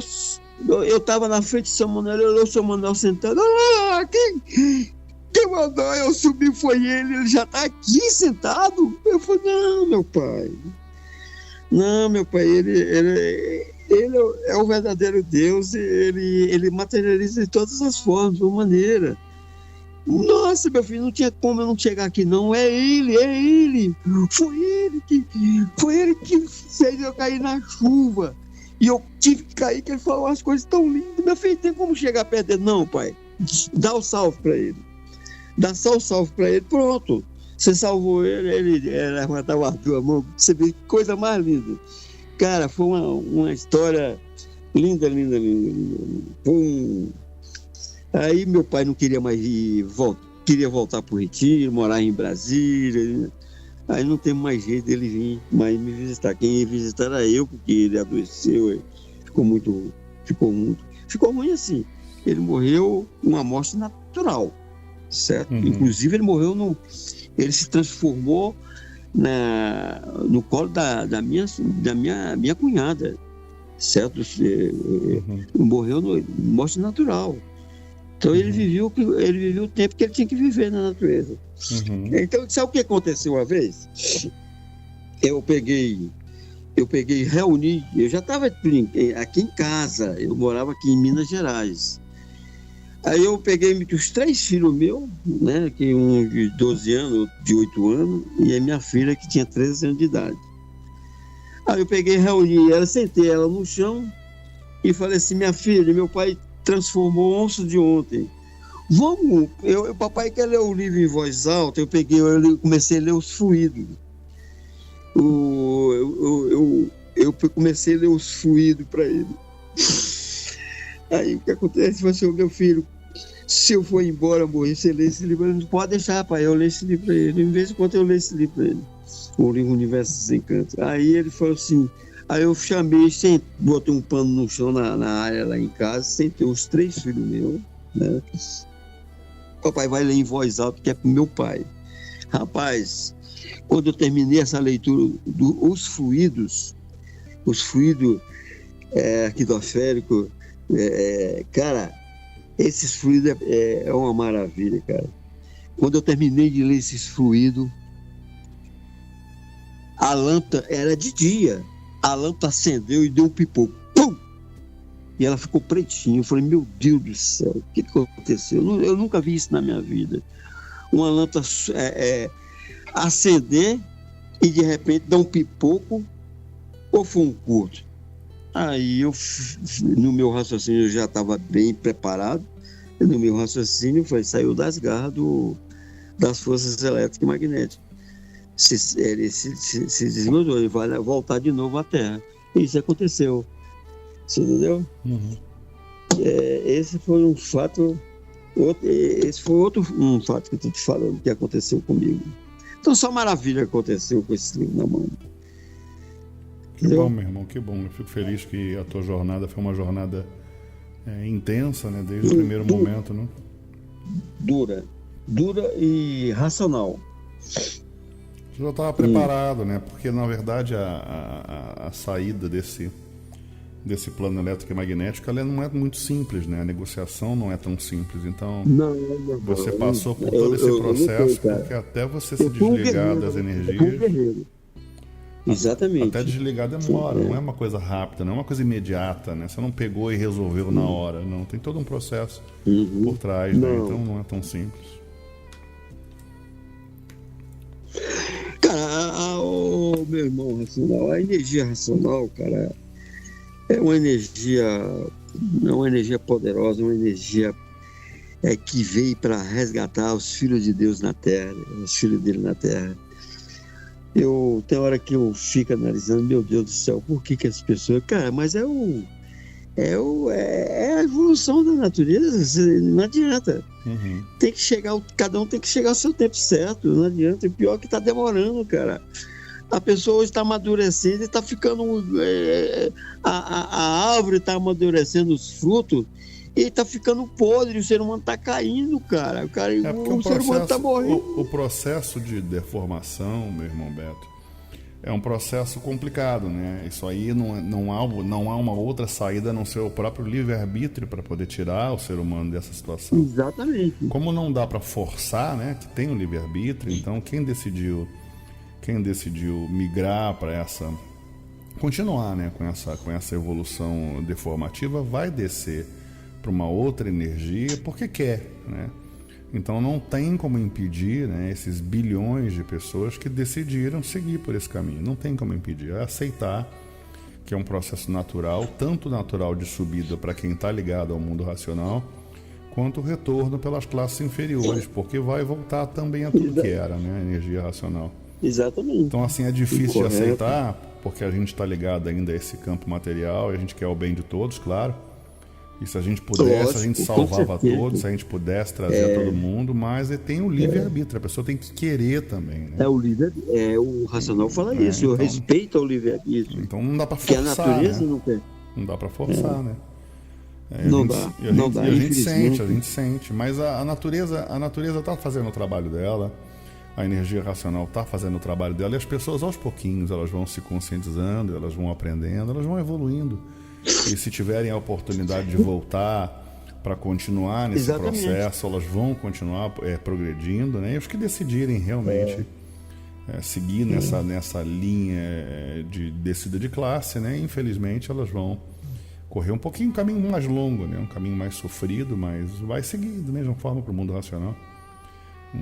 eu tava na frente do seu Manuel, ele olhou o seu Manuel sentado. Ah, quem mandou eu subir foi ele já tá aqui sentado. Eu falei, não, meu pai, ele é o verdadeiro Deus, ele materializa de todas as formas, de uma maneira. Nossa, meu filho, não tinha como eu não chegar aqui, não. É ele. Foi ele que fez eu cair na chuva. E eu tive que cair, que ele falou umas coisas tão lindas. Meu filho, tem como chegar perto dele? Não, pai. Dá o salve para ele. Dá só o salve para ele, pronto. Você salvou ele levantava a tua mão. Você vê que coisa mais linda. Cara, foi uma história linda. Aí meu pai não queria mais ir, queria voltar para o Retiro, morar em Brasília. Aí não tem mais jeito dele vir mais me visitar. Quem ia visitar era eu, porque ele adoeceu, ficou ruim assim. Ele morreu uma morte natural, certo? Uhum. Inclusive ele se transformou no colo da minha cunhada, certo? Morreu morte natural. Então ele viveu o tempo que ele tinha que viver na natureza. Uhum. Então, sabe o que aconteceu uma vez? Eu reuni, eu já estava aqui em casa, eu morava aqui em Minas Gerais. Aí eu peguei os 3 filhos meus, né, que um de 12 anos, outro de 8 anos, e a minha filha que tinha 13 anos de idade. Aí eu peguei, reuni ela, sentei ela no chão e falei assim, minha filha, meu pai transformou o onça de ontem. Vamos, o papai quer ler o livro em voz alta, eu comecei a ler os fluidos. Eu comecei a ler os fluidos para ele. Aí o que acontece? Você, meu filho, se eu for embora, morrer, você lê esse livro, não pode deixar, pai, eu leio esse livro para ele. Em vez de quando eu leio esse livro para ele, o livro Universo dos Encantos. Aí ele falou assim, aí eu chamei, botei um pano no chão na área lá em casa, sentei os 3 filhos meus, né? Papai vai ler em voz alta, que é pro meu pai. Rapaz, quando eu terminei essa leitura dos fluidos arquidosféricos, cara, esses fluidos é uma maravilha, cara. Quando eu terminei de ler esses fluidos, a lâmpada era de dia, a lâmpada acendeu e deu um pipoco, pum! E ela ficou pretinha. Eu falei, meu Deus do céu, o que aconteceu? Eu nunca vi isso na minha vida. Uma lâmpada acender e de repente dar um pipoco, ou foi um curto? Aí no meu raciocínio eu já estava bem preparado. No meu raciocínio saiu das garras das forças elétricas e magnéticas. Ele se desmandou, ele vai voltar de novo à Terra. Isso aconteceu. Você entendeu? Uhum. Esse foi um fato. Esse foi um fato que eu estou te falando que aconteceu comigo. Então, só maravilha aconteceu com esse livro na mão. Que bom, meu irmão, que bom. Eu fico feliz que a tua jornada foi uma jornada intensa, né? Desde o primeiro momento, né? Dura e racional. Você já estava preparado, né? Porque, na verdade, a saída desse plano elétrico e magnético, ela não é muito simples, né? A negociação não é tão simples. Então, você passou por todo esse processo, porque até você se desligar das energias... Exatamente. Até desligar demora, não é uma coisa rápida, não é uma coisa imediata, né? Você não pegou e resolveu na hora, não. Tem todo um processo por trás, né? Então não é tão simples. Cara, meu irmão racional, a energia racional, cara, é uma energia poderosa, uma energia que veio para resgatar os filhos de Deus na Terra, os filhos dele na Terra. Tem hora que eu fico analisando, meu Deus do céu, por que as pessoas... Cara, mas é É a evolução da natureza, não adianta. Uhum. Tem que chegar, cada um tem que chegar ao seu tempo certo, não adianta. E o pior é que está demorando, cara. A pessoa hoje está amadurecendo e está ficando. A árvore está amadurecendo os frutos e está ficando podre, o ser humano está caindo, cara. O ser humano está morrendo. O processo de deformação, meu irmão Beto, é um processo complicado, né? Isso aí não há uma outra saída a não ser o próprio livre-arbítrio para poder tirar o ser humano dessa situação. Exatamente. Como não dá para forçar, né? Que tem o livre-arbítrio, então quem decidiu migrar para continuar, né? Com essa evolução deformativa, vai descer para uma outra energia porque quer, né? Então não tem como impedir, né, esses bilhões de pessoas que decidiram seguir por esse caminho. Não tem como impedir. É aceitar que é um processo natural, tanto natural de subida para quem está ligado ao mundo racional, quanto o retorno pelas classes inferiores, porque vai voltar também a tudo que era, né, a energia racional. Exatamente. Então, assim, é difícil de aceitar, porque a gente está ligado ainda a esse campo material e a gente quer o bem de todos, claro. E se a gente pudesse, Lógico, a gente salvava todos, se a gente pudesse trazer todo mundo, mas tem o livre-arbítrio, a pessoa tem que querer também, né? O racional fala isso, eu respeito ao livre-arbítrio. Então não dá para forçar, que a natureza, né? não quer. Não dá para forçar, né? A gente sente, mas a natureza está fazendo o trabalho dela, a energia racional está fazendo o trabalho dela, e as pessoas aos pouquinhos elas vão se conscientizando, elas vão aprendendo, elas vão evoluindo. E se tiverem a oportunidade de voltar para continuar nesse processo, elas vão continuar progredindo, né? E os que decidirem realmente seguir nessa linha de descida de classe, né? Infelizmente elas vão correr um caminho mais longo, né? Um caminho mais sofrido, mas vai seguir da mesma forma para o mundo racional. O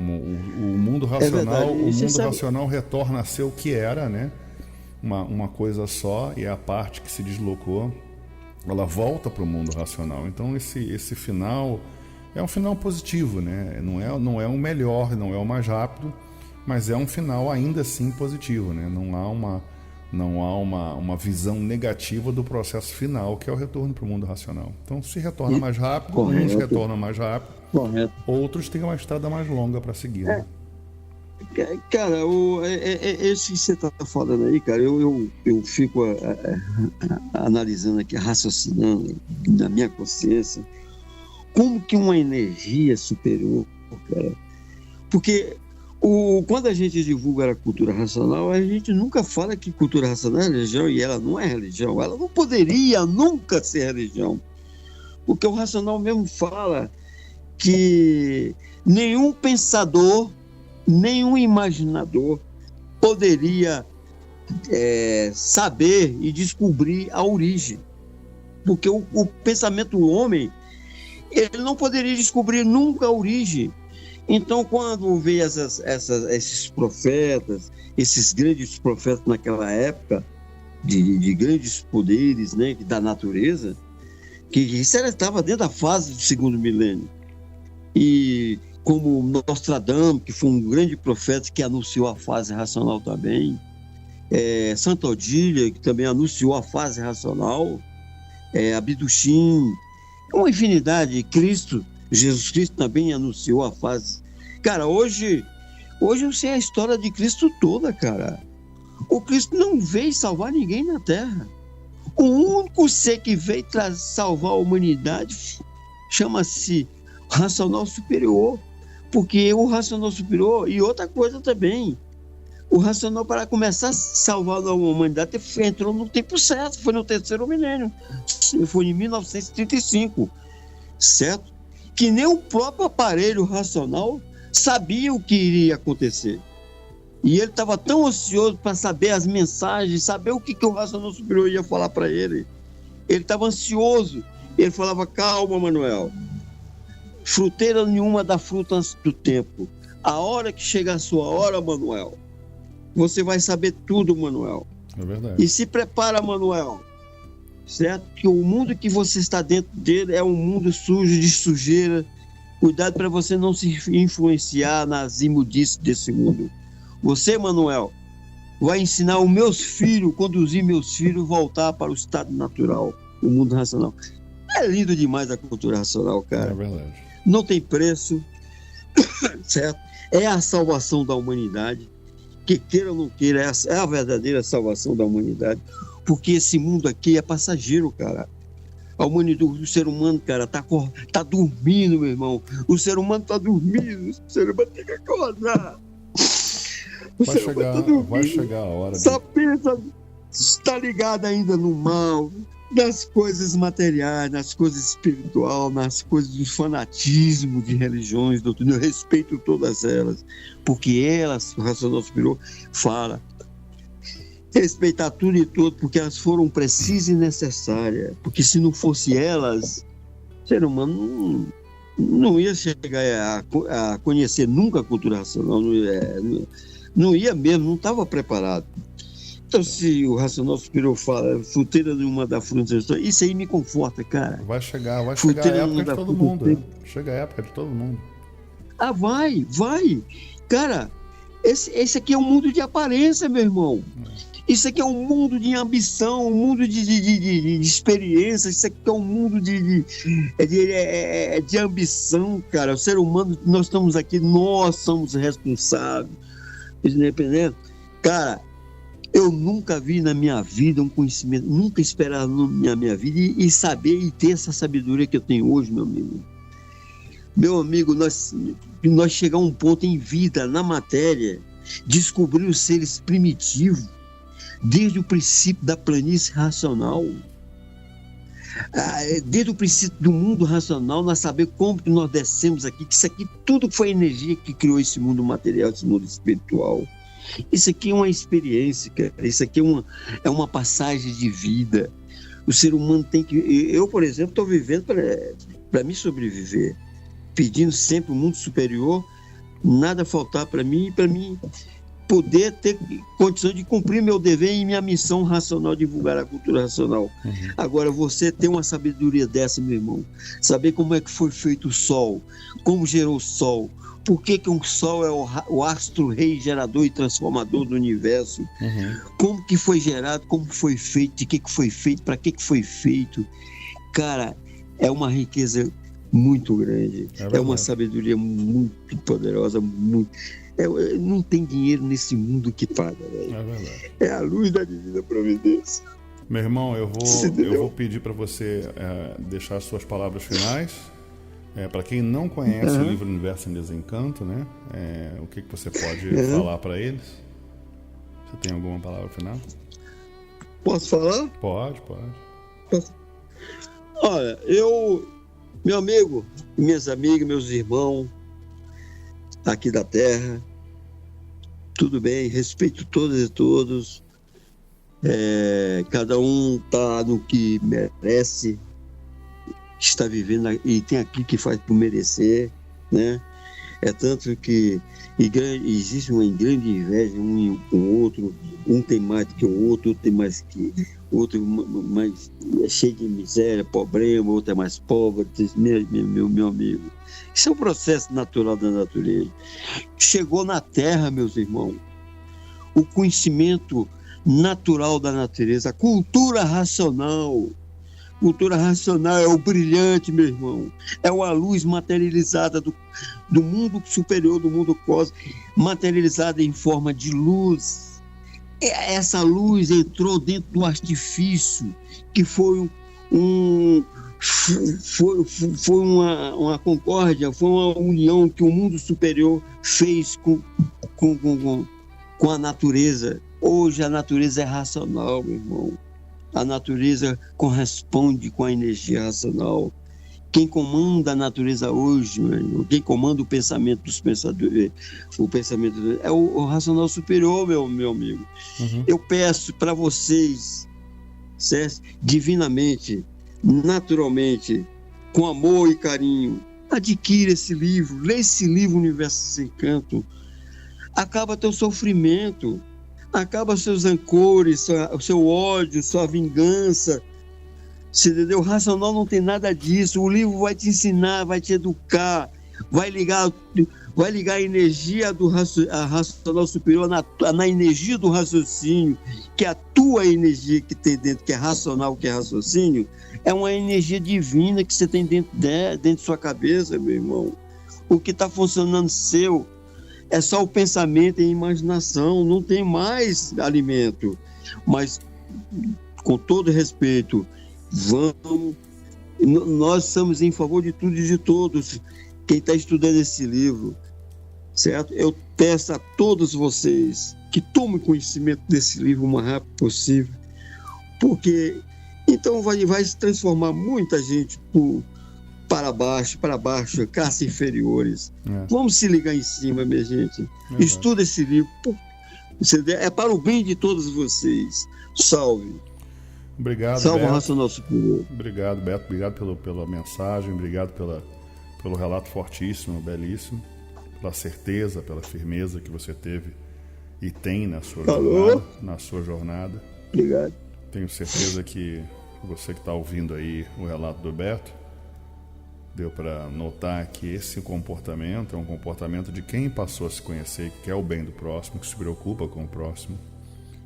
mundo racional retorna a ser o que era, né? Uma coisa só, e a parte que se deslocou ela volta para o mundo racional. Então esse final é um final positivo, né? Não é o melhor, não é o mais rápido, mas é um final ainda assim positivo, né? Não há uma visão negativa do processo final, que é o retorno para o mundo racional. Então se retorna mais rápido, uns retornam mais rápido, outros têm uma estrada mais longa para seguir, né? Cara, esse que você está falando aí, cara, eu fico analisando aqui, raciocinando na minha consciência, como que uma energia superior, cara, porque quando a gente divulga a cultura racional, a gente nunca fala que cultura racional é religião, e ela não é religião, ela não poderia nunca ser religião, porque o racional mesmo fala que nenhum pensador, nenhum imaginador poderia saber e descobrir a origem. Porque o pensamento do homem, ele não poderia descobrir nunca a origem. Então, quando vê esses profetas, esses grandes profetas naquela época, de grandes poderes, né, da natureza, que isso estava dentro da fase do segundo milênio. E como Nostradamus, que foi um grande profeta que anunciou a fase racional também, Santo Odília, que também anunciou a fase racional, Abduchim, uma infinidade, Jesus Cristo também anunciou a fase. Cara, hoje eu sei a história de Cristo toda, cara. O Cristo não veio salvar ninguém na Terra. O único ser que veio salvar a humanidade chama-se racional superior. Porque o racional superior, e outra coisa também, o racional, para começar a salvar a humanidade, entrou no tempo certo, foi no terceiro milênio, foi em 1935, certo? Que nem o próprio aparelho racional sabia o que iria acontecer. E ele estava tão ansioso para saber as mensagens, saber o que o racional superior ia falar para ele. Ele estava ansioso, ele falava: calma, Manuel. Fruteira nenhuma dá fruta antes do tempo. A hora que chega a sua hora, Manuel, você vai saber tudo, Manuel. É verdade. E se prepara, Manuel, certo? Que o mundo que você está dentro dele é um mundo sujo, de sujeira. Cuidado para você não se influenciar nas imundícies desse mundo. Você, Manuel, vai ensinar os meus filhos, conduzir meus filhos a voltar para o estado natural. o mundo racional. É lindo demais a cultura racional, cara. É verdade. Não tem preço, certo? É a salvação da humanidade. Que queira ou não queira, é a verdadeira salvação da humanidade. Porque esse mundo aqui é passageiro, cara. A humanidade, o ser humano, cara, tá dormindo, meu irmão. O ser humano tá dormindo. O ser humano tem que acordar. Vai chegar a hora. Só pensa, está ligado ainda no mal, nas coisas materiais, nas coisas espirituais, nas coisas do fanatismo de religiões, doutrina. Eu respeito todas elas, porque elas, o Racional Superior fala, respeitar tudo e todo, porque elas foram precisas e necessárias. Porque se não fosse elas, o ser humano não ia chegar a conhecer nunca a cultura racional, não ia mesmo, não estava preparado. Então, se o Racional Superior fala fruteira nenhuma da fruta, isso aí me conforta, cara. Vai chegar a época de todo mundo. Né? Chega a época de todo mundo. Ah, vai. Cara, esse aqui é um mundo de aparência, meu irmão. Isso aqui é um mundo de ambição, um mundo de experiência. Isso aqui é um mundo de ambição, cara. O ser humano, nós estamos aqui, nós somos responsáveis. Independente. Cara, eu nunca vi na minha vida um conhecimento, nunca esperava na minha vida e saber e ter essa sabedoria que eu tenho hoje, meu amigo. Meu amigo, nós chegamos a um ponto em vida, na matéria, descobrir os seres primitivos, desde o princípio da planície racional, desde o princípio do mundo racional, nós sabemos como que nós descemos aqui, que isso aqui tudo foi energia que criou esse mundo material, esse mundo espiritual. Isso aqui é uma experiência, cara. Isso aqui é uma passagem de vida. O ser humano tem que... Eu, por exemplo, estou vivendo para me sobreviver, pedindo sempre o mundo superior, nada faltar para mim, poder ter condição de cumprir meu dever e minha missão racional, divulgar a cultura racional. Uhum. Agora, você tem uma sabedoria dessa, meu irmão, saber como é que foi feito o Sol, como gerou o Sol, por que um Sol é o astro rei, gerador e transformador do universo, como que foi gerado, como foi feito, de que foi feito, para que foi feito. Cara, é uma riqueza muito grande, é uma sabedoria muito poderosa, muito... não tem dinheiro nesse mundo que paga, velho. É verdade. É a luz da divina providência. Meu irmão, eu vou pedir para você deixar as suas palavras finais. Para quem não conhece o livro Universo em Desencanto, né? O que você pode falar para eles? Você tem alguma palavra final? Posso falar? Pode. Olha, meu amigo, minhas amigas, meus irmãos aqui da Terra, tudo bem, respeito todas e todos, cada um está no que merece, está vivendo e tem aquilo que faz por merecer, né? É tanto que existe uma grande inveja um com o outro, um tem mais do que o outro tem mais que outro, mais é cheio de miséria, problema, outro é mais pobre, meu amigo. Isso é um processo natural da natureza. Chegou na Terra, meus irmãos, o conhecimento natural da natureza, a cultura racional. Cultura racional é o brilhante, meu irmão. É uma luz materializada do mundo superior, do mundo cósmico, materializada em forma de luz. Essa luz entrou dentro do artifício, que foi uma concórdia, foi uma união que o mundo superior fez com a natureza. Hoje a natureza é racional, meu irmão. A natureza corresponde com a energia racional. Quem comanda a natureza hoje, meu irmão, quem comanda o pensamento dos pensadores, é o racional superior, meu amigo. Eu peço para vocês, certo? Divinamente, naturalmente, com amor e carinho, adquira esse livro, lê esse livro Universo Sem Canto. Acaba teu sofrimento, acaba seus rancores, o seu ódio, sua vingança. Você entendeu? O racional não tem nada disso. O livro vai te ensinar, vai te educar, vai ligar a energia do racional superior na energia do raciocínio, que atua tua energia que tem dentro, que é racional, que é raciocínio, é uma energia divina que você tem dentro de sua cabeça, meu irmão. O que está funcionando seu é só o pensamento e a imaginação, não tem mais alimento. Mas, com todo respeito, nós estamos em favor de tudo e de todos. Quem está estudando esse livro, certo? Eu peço a todos vocês que tomem conhecimento desse livro o mais rápido possível, porque então vai se transformar muita gente para baixo, classes inferiores. Vamos se ligar em cima, minha gente. Estuda esse livro. É para o bem de todos vocês. Salve. Obrigado, Salve Beto. a raça nosso povo. Obrigado, Beto. Obrigado pela mensagem. Obrigado pelo relato fortíssimo, belíssimo. Pela certeza, pela firmeza que você teve e tem na sua jornada. Obrigado. Tenho certeza que você que está ouvindo aí o relato do Beto, deu para notar que esse comportamento é um comportamento de quem passou a se conhecer, que quer o bem do próximo, que se preocupa com o próximo,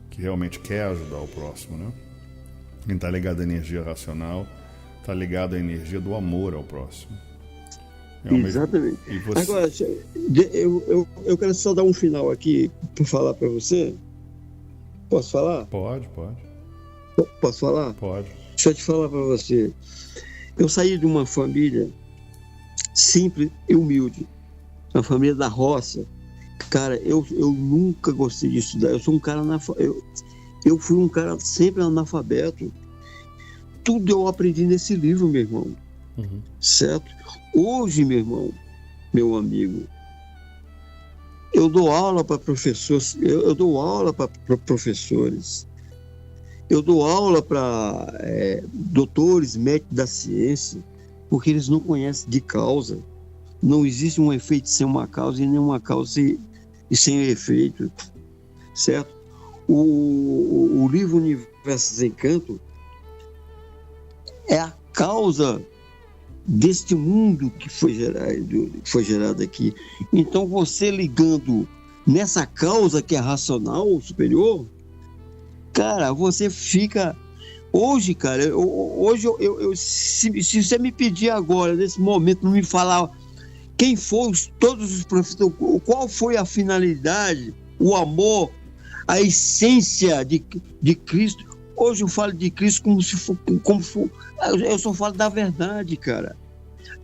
que realmente quer ajudar o próximo, né? Quem está ligado à energia racional, está ligado à energia do amor ao próximo. Exatamente. Agora, eu quero só dar um final aqui para falar para você. Posso falar? Pode. Posso falar? Pode. Deixa eu te falar para você. Eu saí de uma família simples e humilde, uma família da roça. Cara, eu nunca gostei de estudar. Eu sou um cara eu fui um cara sempre analfabeto. Tudo eu aprendi nesse livro, meu irmão. Certo? Hoje, meu irmão, meu amigo, eu dou aula para professores, eu dou aula para professores, eu dou aula para doutores, médicos da ciência, porque eles não conhecem de causa. Não existe um efeito sem uma causa e nenhuma causa sem efeito, certo? O livro Universo Sem Canto é a causa deste mundo que foi gerado aqui. Então, você ligando nessa causa que é racional, superior, cara, você fica... Hoje, cara, se você me pedir agora, nesse momento, não me falar quem foram todos os profetas, qual foi a finalidade, o amor, a essência de Cristo. Hoje eu falo de Cristo como se eu só falo da verdade, cara.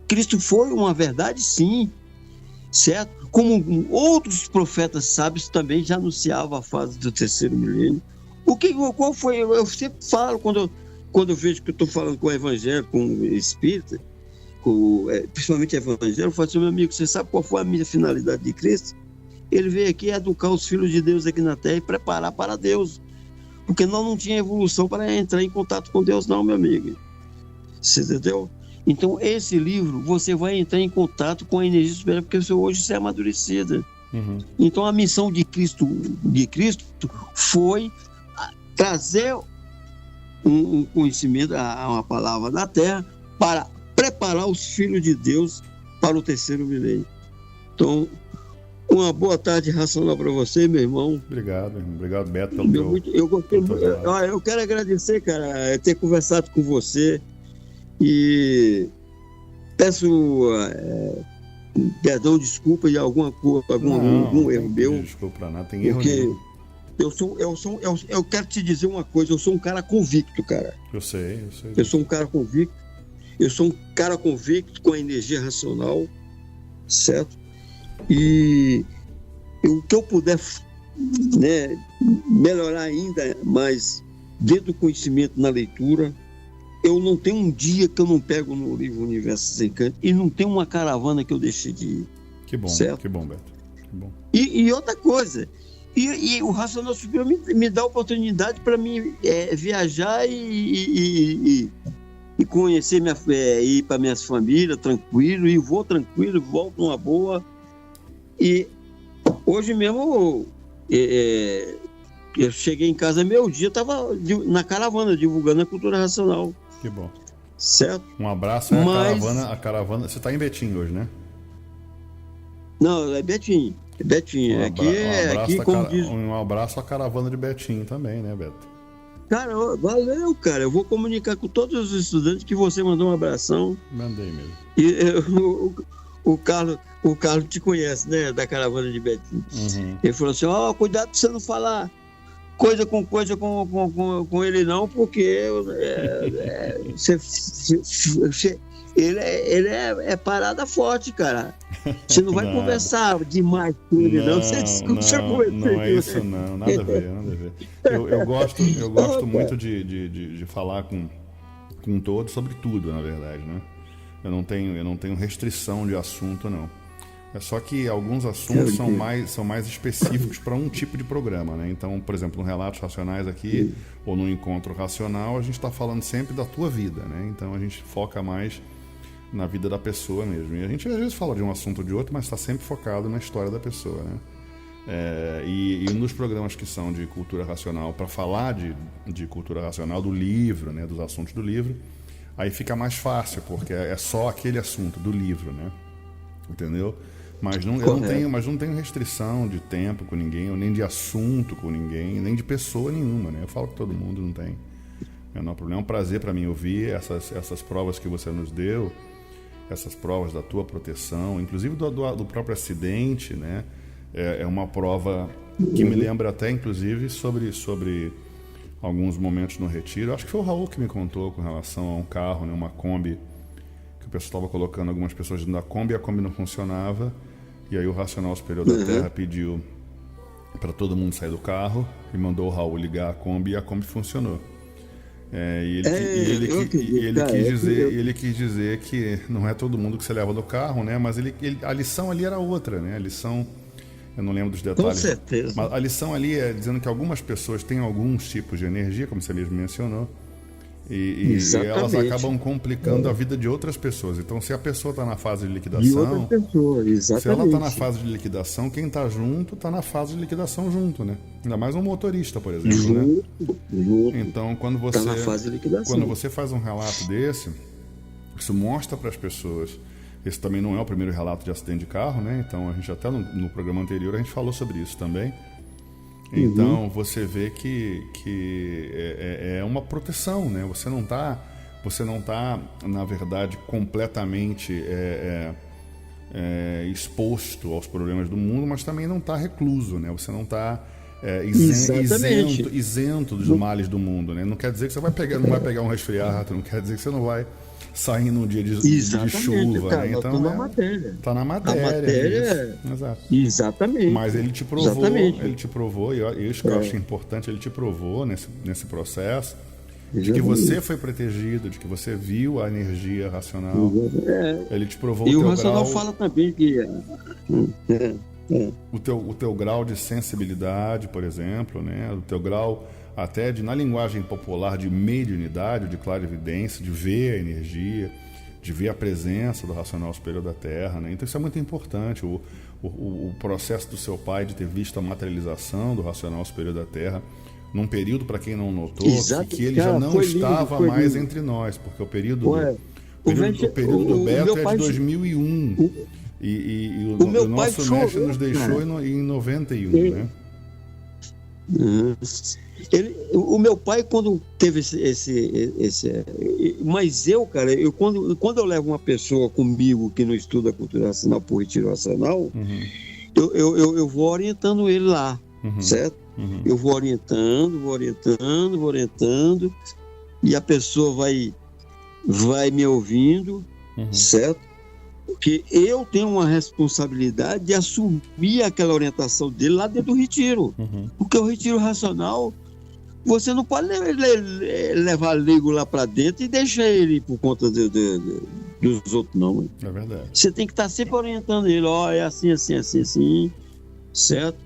Cristo foi uma verdade, sim, certo? Como outros profetas sábios também já anunciavam a fase do terceiro milênio. Qual foi? Eu sempre falo, quando eu vejo que eu estou falando com o evangelho, com o espírita, principalmente evangelho, eu falo assim, meu amigo, você sabe qual foi a minha finalidade de Cristo? Ele veio aqui educar os filhos de Deus aqui na terra e preparar para Deus. Porque nós não tínhamos evolução para entrar em contato com Deus, não, meu amigo. Você entendeu? Então, esse livro, você vai entrar em contato com a energia superior, porque hoje você é amadurecida. Então, a missão de Cristo foi trazer um conhecimento, uma palavra da terra, para preparar os filhos de Deus para o terceiro milênio. Então, uma boa tarde racional para você, meu irmão. Obrigado, irmão. Obrigado, Beto, pelo teu... Eu gostei muito. Eu quero agradecer, cara, ter conversado com você e peço perdão, desculpa de algum erro meu. Não desculpa pra nada, tem erro nenhum. Eu quero te dizer uma coisa, eu sou um cara convicto, cara. Eu sei. Eu sou um cara convicto. Eu sou um cara convicto com a energia racional, certo? E o que eu puder, né, melhorar ainda mais dentro do conhecimento na leitura, eu não tenho um dia que eu não pego no livro Universo Sem Canto e não tem uma caravana que eu deixei de ir. Que bom, certo? Que bom, Beto. Que bom. E outra coisa, e o Racional Superior me dá a oportunidade para mim viajar e conhecer ir para minhas famílias tranquilo, e vou tranquilo, volto numa boa. E hoje mesmo eu cheguei em casa, meu dia estava na caravana divulgando a cultura racional. Que bom. Certo? Um abraço. A caravana. Você está em Betim hoje, né? Não, é Betim. Aqui, como diz... Um abraço à caravana de Betim também, né, Beto? Cara, valeu, cara. Eu vou comunicar com todos os estudantes que você mandou um abração. Mandei mesmo. E o Carlos te conhece, né? Da caravana de Betim. Uhum. Ele falou assim: cuidado pra você não falar coisa com ele, não, porque ele é parada forte, cara. Você não vai conversar demais com ele, não. Você desculpa se eu conversei. Não é isso, não. Nada a ver. Eu gosto muito de falar com todos sobre tudo, na verdade, né? Eu não tenho restrição de assunto, não. É só que alguns assuntos são mais específicos para um tipo de programa, né? Então, por exemplo, no Relatos Racionais aqui, ou no Encontro Racional, a gente está falando sempre da tua vida, né? Então, a gente foca mais na vida da pessoa mesmo. E a gente, às vezes, fala de um assunto ou de outro, mas está sempre focado na história da pessoa, né? E nos programas que são de cultura racional, para falar de cultura racional, do livro, né? Dos assuntos do livro, aí fica mais fácil, porque é só aquele assunto do livro, né? Entendeu? Mas não tenho restrição de tempo com ninguém, ou nem de assunto com ninguém, nem de pessoa nenhuma, né? Eu falo com todo mundo, não tem menor problema. É um prazer para mim ouvir essas provas que você nos deu, essas provas da tua proteção, inclusive do próprio acidente, né? É uma prova que me lembra até, inclusive, sobre alguns momentos no retiro. Acho que foi o Raul que me contou com relação a um carro, né? Uma Kombi, que o pessoal estava colocando algumas pessoas dentro da Kombi e a Kombi não funcionava. E aí o Racional Superior da Terra pediu para todo mundo sair do carro e mandou o Raul ligar a Kombi e a Kombi funcionou. Ele quis dizer que não é todo mundo que você leva do carro, né? Mas a lição ali era outra, né? A lição, eu não lembro dos detalhes. Com certeza. Mas a lição ali é dizendo que algumas pessoas têm alguns tipos de energia, como você mesmo mencionou, e elas acabam complicando a vida de outras pessoas. Então, se a pessoa está na fase de liquidação, se ela está na fase de liquidação, quem está junto está na fase de liquidação junto, né? Ainda mais um motorista, por exemplo, né? Então, quando você faz um relato desse, isso mostra para as pessoas. Esse também não é o primeiro relato de acidente de carro, né? Então, a gente até no programa anterior a gente falou sobre isso também. Então, você vê que é uma proteção, né? Você não tá, na verdade, completamente exposto aos problemas do mundo, mas também não está recluso, né? Você não está isento dos males do mundo, né? Não quer dizer que você não vai pegar um resfriado, não quer dizer que você não vai sair num dia de chuva, cara, né? Então na matéria. Tá na matéria. Exato. Exatamente. Mas ele te provou, e isso que eu acho importante, ele te provou nesse processo de que você foi protegido, de que você viu a energia racional. Ele te provou e o racional fala também que o teu grau de sensibilidade, por exemplo, né? O teu grau até na linguagem popular de mediunidade, de clarividência, de ver a energia, de ver a presença do Racional Superior da Terra, né? Então isso é muito importante. O processo do seu pai de ter visto a materialização do Racional Superior da Terra num período, para quem não notou, que ele já não estava mais entre nós, porque o período do Beto é de 2001 e o nosso mestre nos deixou em 91, né? O meu pai, quando teve mas eu, cara, quando eu levo uma pessoa comigo que não estuda cultura racional por retiro racional, eu vou orientando ele lá, certo? Eu vou orientando, e a pessoa vai me ouvindo, certo? Porque eu tenho uma responsabilidade de assumir aquela orientação dele lá dentro do retiro. Porque o retiro racional, você não pode levar leigo lá para dentro e deixar ele por conta dos outros, não. É verdade. Você tem que estar sempre orientando ele. É assim, certo?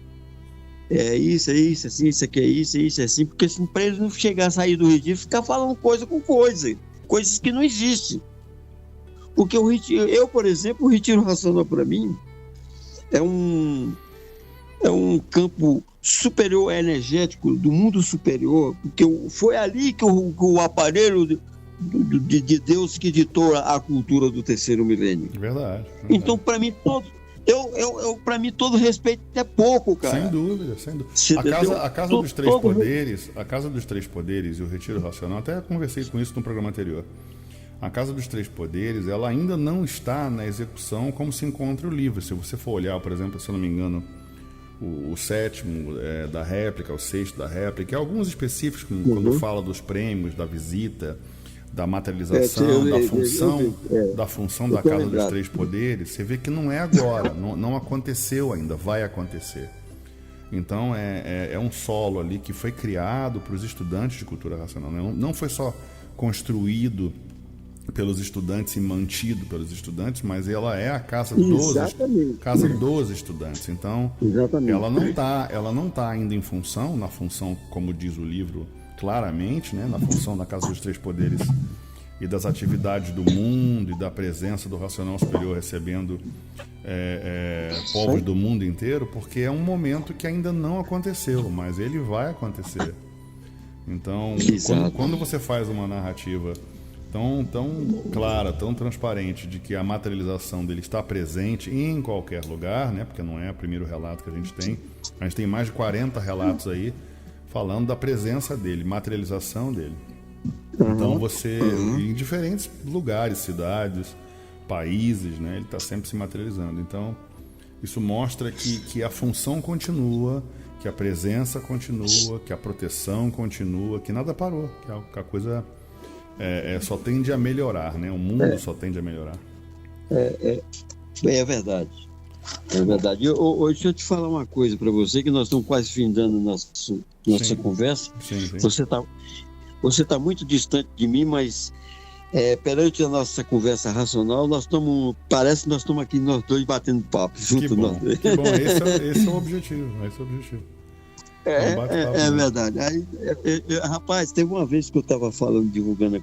É isso, assim, isso aqui é isso, assim. Porque para ele não chegar a sair do retiro e ficar falando coisas que não existem. Porque por exemplo, o retiro racional para mim é um campo superior energético do mundo superior, porque foi ali que o aparelho de Deus que ditou a cultura do terceiro milênio. Verdade. Então, para mim, Para mim, todo respeito é pouco, cara. Sem dúvida, sem dúvida. A Casa dos Três Poderes, a Casa dos Três Poderes e o Retiro Racional, até conversei com isso no programa anterior. A Casa dos Três Poderes, ela ainda não está na execução como se encontra o livro. Se você for olhar, por exemplo, se eu não me engano, o sétimo da réplica, o sexto da réplica, alguns específicos, quando fala dos prêmios, da visita, da materialização, da função da Casa dos Três Poderes, você vê que não é agora, não aconteceu ainda, vai acontecer. Então é um solo ali que foi criado para os estudantes de cultura racional, né? Não foi só construído pelos estudantes e mantido pelos estudantes, mas ela é a casa dos estudantes. Então, ela não tá ainda em função, na função, como diz o livro claramente, né, na função da Casa dos Três Poderes e das atividades do mundo e da presença do Racional Superior recebendo povos do mundo inteiro, porque é um momento que ainda não aconteceu, mas ele vai acontecer. Então, quando você faz uma narrativa tão clara, tão transparente de que a materialização dele está presente em qualquer lugar, né? Porque não é o primeiro relato que a gente tem mais de 40 relatos aí falando da presença dele, materialização dele. Então você, em diferentes lugares, cidades, países, né? Ele está sempre se materializando. Então isso mostra que a função continua, que a presença continua, que a proteção continua, que nada parou, que a coisa só tende a melhorar, né? O mundo só tende a melhorar. É verdade. É verdade. Hoje, deixa eu te falar uma coisa para você, que nós estamos quase findando nossa conversa. Sim. Você tá muito distante de mim, mas perante a nossa conversa racional, parece que nós estamos aqui nós dois batendo papo juntos. Que bom. Esse é o objetivo. É verdade. Aí, rapaz, teve uma vez que eu estava falando, divulgando.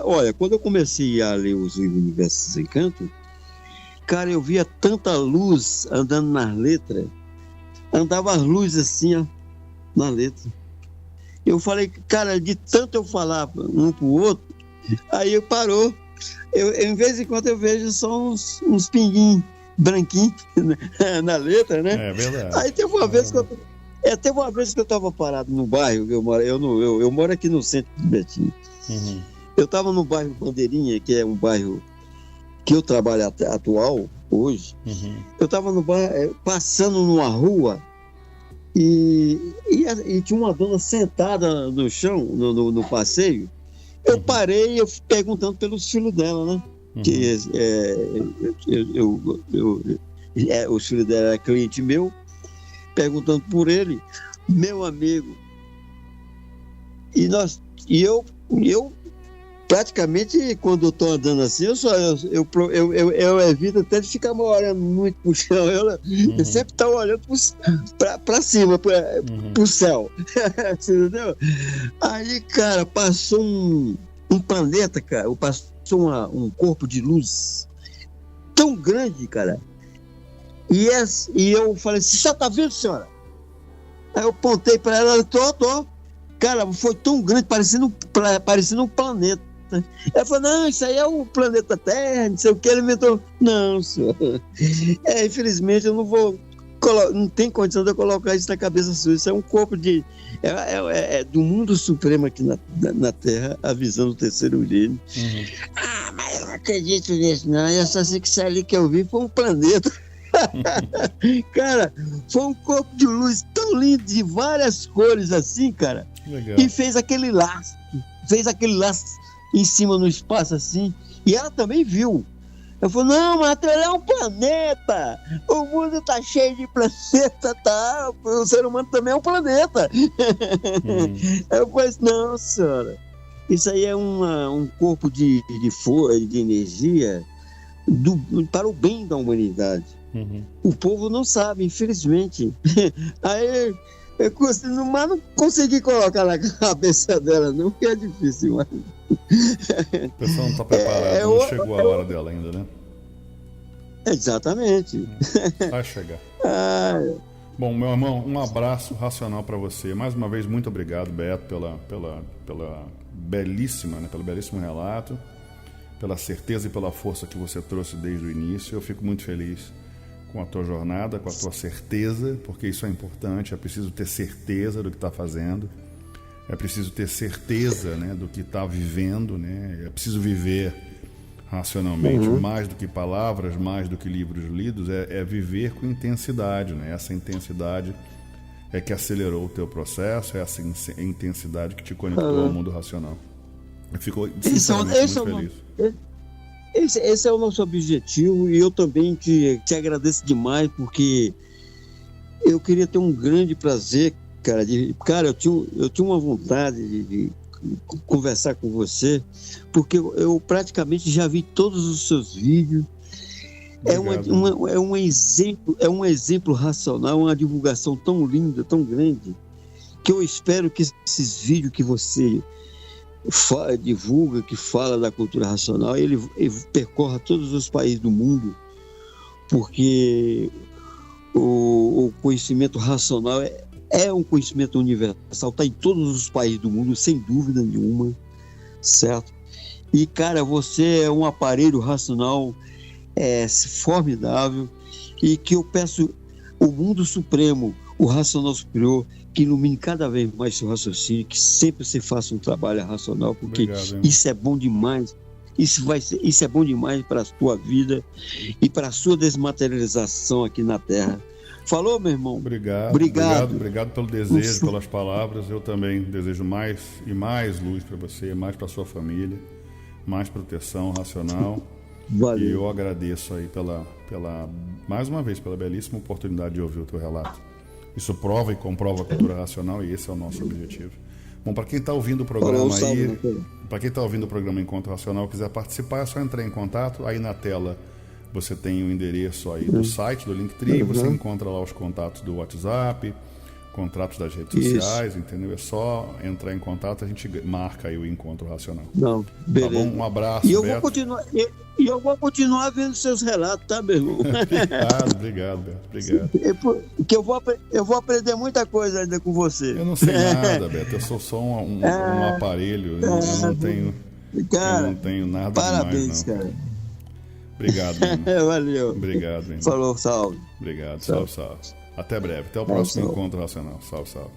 Olha, quando eu comecei a ler os livros Universo Sem Encanto, cara, eu via tanta luz andando nas letras. Andava as luzes assim, ó, na letra. Eu falei, cara, de tanto eu falar um pro outro, aí parou. Em vez em quando eu vejo só uns pinguinhos branquinhos na letra, né? É verdade. Aí teve uma vez que eu estava parado no bairro, eu moro aqui no centro de Betim. Eu estava no bairro Bandeirinha, que é um bairro que eu trabalho atual, hoje. Eu estava no bairro, passando numa rua, e tinha uma dona sentada no chão, no passeio. Eu parei, eu fui perguntando pelos filhos dela, né? Que os filhos dela eram cliente meu, perguntando por ele, meu amigo. E eu praticamente, quando eu estou andando assim, eu evito até de ficar olhando muito pro chão. Eu sempre estou olhando para cima, pro céu. Entendeu? Aí, cara, passou um planeta, cara, passou um corpo de luz tão grande, cara. E eu falei assim, você tá vendo, senhora? Aí eu apontei para ela, tô. Cara, foi tão grande, parecendo um planeta. Ela falou, não, isso aí é o planeta Terra, não sei o que. Ele inventou. Não, senhor. Infelizmente, eu não tem condição de eu colocar isso na cabeça sua. Isso é um corpo do mundo supremo aqui na Terra, avisando o terceiro milênio. Mas eu não acredito nisso, não. Eu só sei que isso ali que eu vi foi um planeta. Cara, foi um corpo de luz tão lindo, de várias cores assim, cara. Legal. E fez aquele laço em cima no espaço assim, e ela também viu. Eu falei, não, mas é um planeta, o mundo tá cheio de planeta, tá? O ser humano também é um planeta. Eu falei, não, senhora, isso aí é um corpo de força, de energia para o bem da humanidade. O povo não sabe, infelizmente. Aí mas não consegui colocar na cabeça dela, não, que é difícil. Mas... O pessoal não está preparado, não chegou a hora dela ainda, né? Exatamente. Vai chegar. Bom, meu irmão, um abraço racional para você. Mais uma vez, muito obrigado, Beto, pela belíssima, né, pelo belíssimo relato, pela certeza e pela força que você trouxe desde o início. Eu fico muito feliz com a tua jornada, com a tua certeza, porque isso é importante. É preciso ter certeza do que está fazendo, é preciso ter certeza, né, do que está vivendo, né? É preciso viver racionalmente, mais do que palavras, mais do que livros lidos, é viver com intensidade, né? Essa intensidade é que acelerou o teu processo, é essa intensidade que te conectou ao mundo racional. Eu fico sinceramente muito feliz. Esse é o nosso objetivo, e eu também te agradeço demais, porque eu queria ter um grande prazer, cara. Eu tinha uma vontade de conversar com você, porque eu praticamente já vi todos os seus vídeos. É um exemplo racional, uma divulgação tão linda, tão grande, que eu espero que esses vídeos que você divulga, que fala da cultura racional, ele percorra todos os países do mundo, porque o conhecimento racional é um conhecimento universal, está em todos os países do mundo, sem dúvida nenhuma, certo? E, cara, você é um aparelho racional formidável, e que eu peço o mundo supremo, o racional superior, que ilumine cada vez mais seu raciocínio, que sempre você faça um trabalho racional, porque isso é bom demais. Isso é bom demais para a tua vida e para a sua desmaterialização aqui na Terra. Falou, meu irmão? Obrigado pelo desejo, pelas palavras. Eu também desejo mais e mais luz para você, mais para sua família, mais proteção racional. Valeu. E eu agradeço aí mais uma vez pela belíssima oportunidade de ouvir o teu relato. Isso prova e comprova a cultura racional, e esse é o nosso objetivo. Bom, para quem está ouvindo o programa para quem está ouvindo o programa Encontro Racional, quiser participar, é só entrar em contato. Aí na tela você tem o endereço aí do site, do Linktree, você encontra lá os contatos do WhatsApp, contatos das redes sociais, entendeu? É só entrar em contato, a gente marca aí o Encontro Racional. Não, beleza. Tá bom? Um abraço, e eu Beto. eu vou continuar vendo seus relatos, tá, meu irmão? Obrigado, Beto. Obrigado. Porque eu vou aprender muita coisa ainda com você. Eu não sei nada, Beto. Eu sou só um aparelho. Eu não tenho nada parabéns, demais, não. Cara. Obrigado, mano. Valeu. Obrigado, irmão. Falou, salve. Obrigado, salve. Até breve. Até o próximo Encontro Racional. Salve.